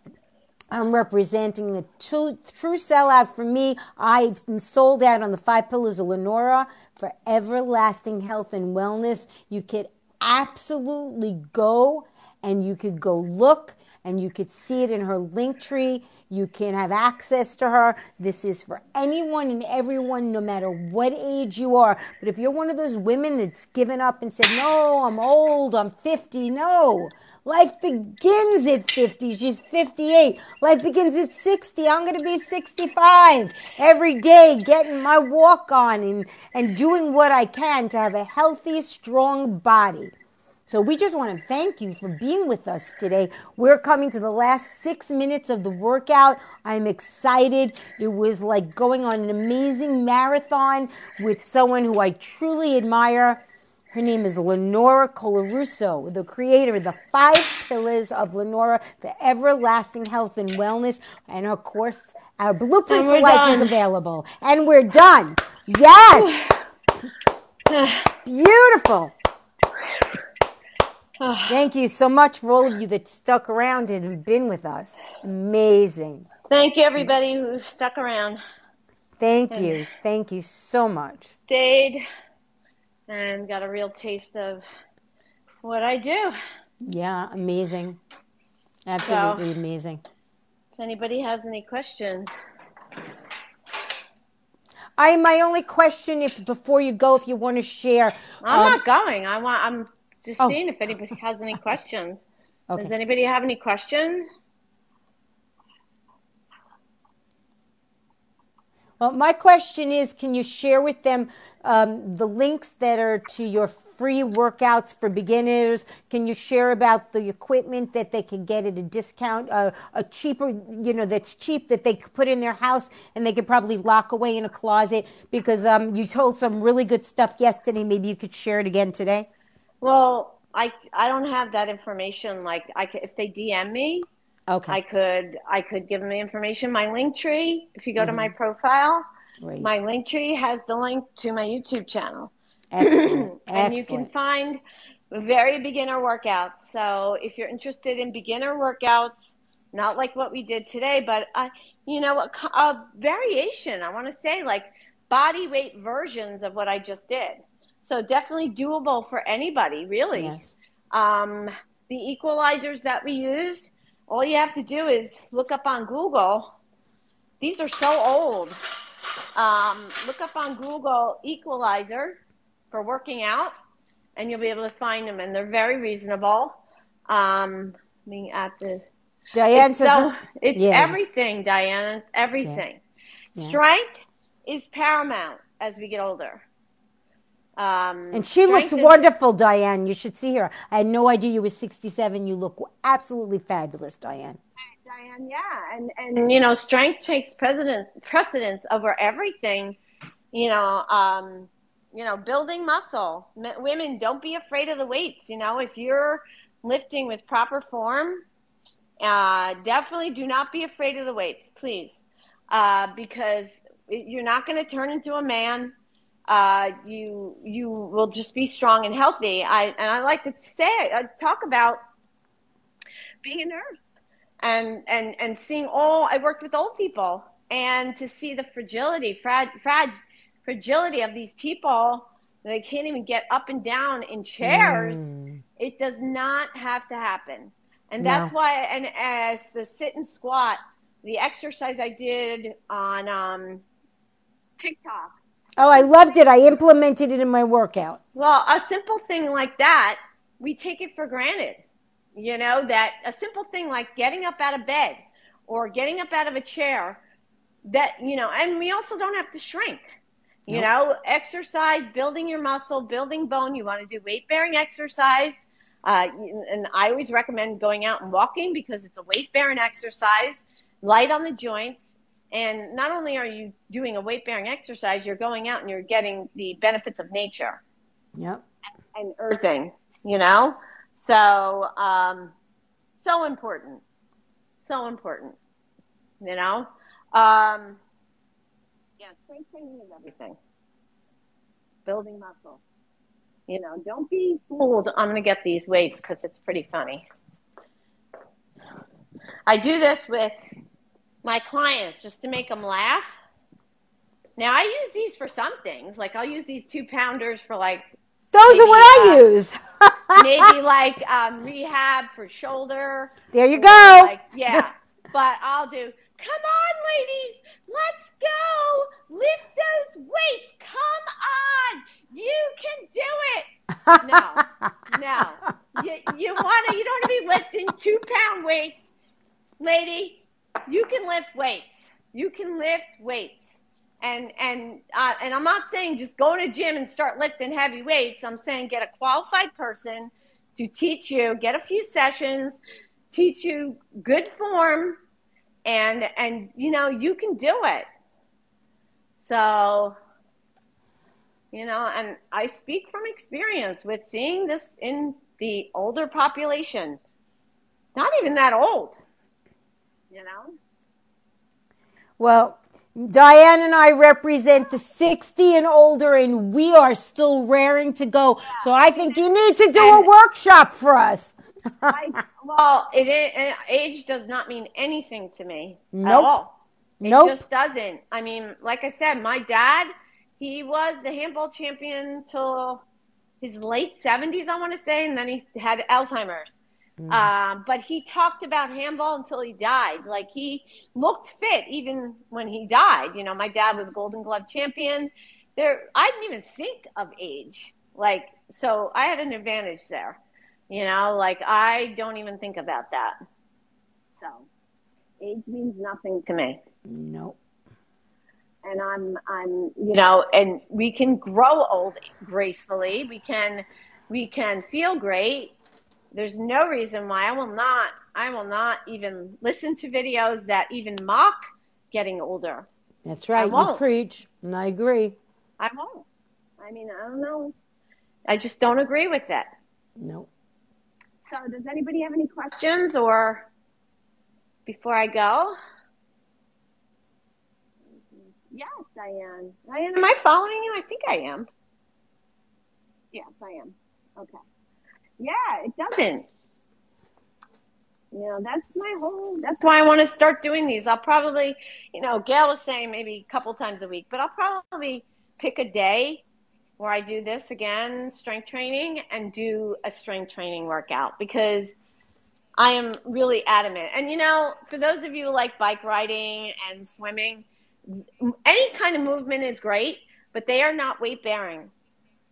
I'm representing the true sellout for me. I've been sold out on the 5 Pillars of Lenora for everlasting health and wellness. You could absolutely go, and you could go look, and you could see it in her link tree. You can have access to her. This is for anyone and everyone, no matter what age you are. But if you're one of those women that's given up and said, no, I'm old, I'm 50, no. Life begins at 50. She's 58. Life begins at 60. I'm going to be 65. Every day getting my walk on and doing what I can to have a healthy, strong body. So we just want to thank you for being with us today. We're coming to the last 6 minutes of the workout. I'm excited. It was like going on an amazing marathon with someone who I truly admire. Her name is Lenora Colarusso, the creator of the 5 Pillars of Lenora for everlasting health and wellness. And of course, our blueprint for life is available. And we're done. Yes. Beautiful. Thank you so much for all of you that stuck around and have been with us. Amazing. Thank you, everybody who stuck around. Thank you. Thank you so much. Stayed and got a real taste of what I do. Yeah, amazing. Absolutely amazing. If anybody has any questions. My only question, before you go, if you want to share. I'm not going. I'm just seeing if anybody has any questions. Okay. Does anybody have any questions? Well, my question is, can you share with them the links that are to your free workouts for beginners? Can you share about the equipment that they can get at a discount, a cheaper, that's cheap, that they could put in their house and they could probably lock away in a closet? Because you told some really good stuff yesterday. Maybe you could share it again today. Well, I don't have that information. Like if they DM me, okay, I could give them the information. My link tree, if you go to my profile, my link tree has the link to my YouTube channel. Excellent. And you can find very beginner workouts. So if you're interested in beginner workouts, not like what we did today, but a variation. I want to say like body weight versions of what I just did. So definitely doable for anybody, really. Yes. The equalizers that we use, all you have to do is look up on Google. These are so old. Look up on Google equalizer for working out, and you'll be able to find them, and they're very reasonable. Being at the Diane It's says, so it's yeah, everything, Diana. It's yeah, everything. yeah. Strength is paramount as we get older. And she looks Strength is wonderful, Diane. You should see her. I had no idea you were 67. You look absolutely fabulous, Diane. Diane, yeah, and strength takes precedence over everything. Building muscle. Women, don't be afraid of the weights. If you're lifting with proper form, definitely do not be afraid of the weights, please, because you're not going to turn into a man. You will just be strong and healthy. I like to talk about being a nurse and seeing I worked with old people, and to see the fragility of these people. They can't even get up and down in chairs. It does not have to happen. And that's No. why, and as the sit and squat, the exercise I did on TikTok. Oh, I loved it. I implemented it in my workout. Well, a simple thing like that, we take it for granted. That a simple thing like getting up out of bed or getting up out of a chair, and we also don't have to shrink. Exercise, building your muscle, building bone. You want to do weight-bearing exercise. And I always recommend going out and walking because it's a weight-bearing exercise, light on the joints. And not only are you doing a weight-bearing exercise, you're going out and you're getting the benefits of nature. Yep. And earthing, So, so important. So important, Yeah, strength training is everything. Building muscle. Don't be fooled. I'm going to get these weights because it's pretty funny. I do this with my clients just to make them laugh. Now, I use these for some things. Like, I'll use these 2-pounders for, like... Those are what I use. Maybe, like, rehab for shoulder. There you go. Yeah. But I'll do, come on, ladies. Let's go. Lift those weights. Come on. You can do it. No. You don't want to be lifting 2-pound weights. Lady, you can lift weights. You can lift weights. And I'm not saying just go in a gym and start lifting heavy weights. I'm saying get a qualified person to teach you, get a few sessions, teach you good form, and you can do it. So, and I speak from experience with seeing this in the older population. Not even that old, Well, Diane and I represent the 60 and older, and we are still raring to go. Yeah. So I think you need to do a workshop for us. Age does not mean anything to me at all. It just doesn't. I mean, like I said, my dad, he was the handball champion till his late 70s, I want to say, and then he had Alzheimer's. But he talked about handball until he died. Like, he looked fit even when he died. My dad was Golden Glove champion. I didn't even think of age. So I had an advantage there. I don't even think about that. So age means nothing to me. No. And I'm and we can grow old gracefully. We can feel great. There's no reason why I will not even listen to videos that even mock getting older. That's right. You preach, and I agree. I won't. I mean, I don't know. I just don't agree with it. No. So does anybody have any questions or before I go? Yes, Diane. Diane, am I following you? I think I am. Yes, I am. Okay. Yeah, it doesn't. That's why I want to start doing these. I'll probably, Gail was saying maybe a couple times a week, but I'll probably pick a day where I do this again, strength training, and do a strength training workout because I am really adamant. And, you know, for those of you who like bike riding and swimming, any kind of movement is great, but they are not weight bearing.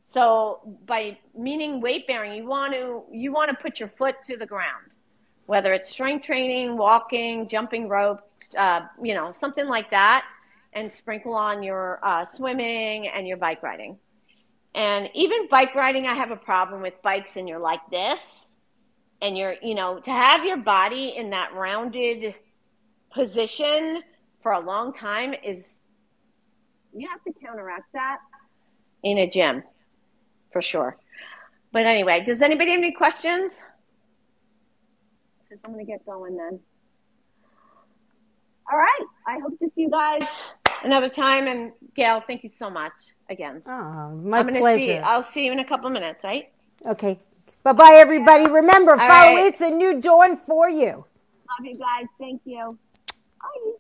So by meaning weight bearing, you want to put your foot to the ground, whether it's strength training, walking, jumping rope, you know, something like that, and sprinkle on your swimming and your bike riding. And even bike riding, I have a problem with bikes, and you're like this, and you're, you know, to have your body in that rounded position for a long time is, you have to counteract that in a gym for sure. But anyway, does anybody have any questions? Because I'm going to get going then. All right. I hope to see you guys another time. And Gail, thank you so much again. Oh, my pleasure. I'll see you in a couple minutes, right? Okay. Bye-bye, everybody. Remember, follow right. It's a New Dawn for you. Love you guys. Thank you. Bye.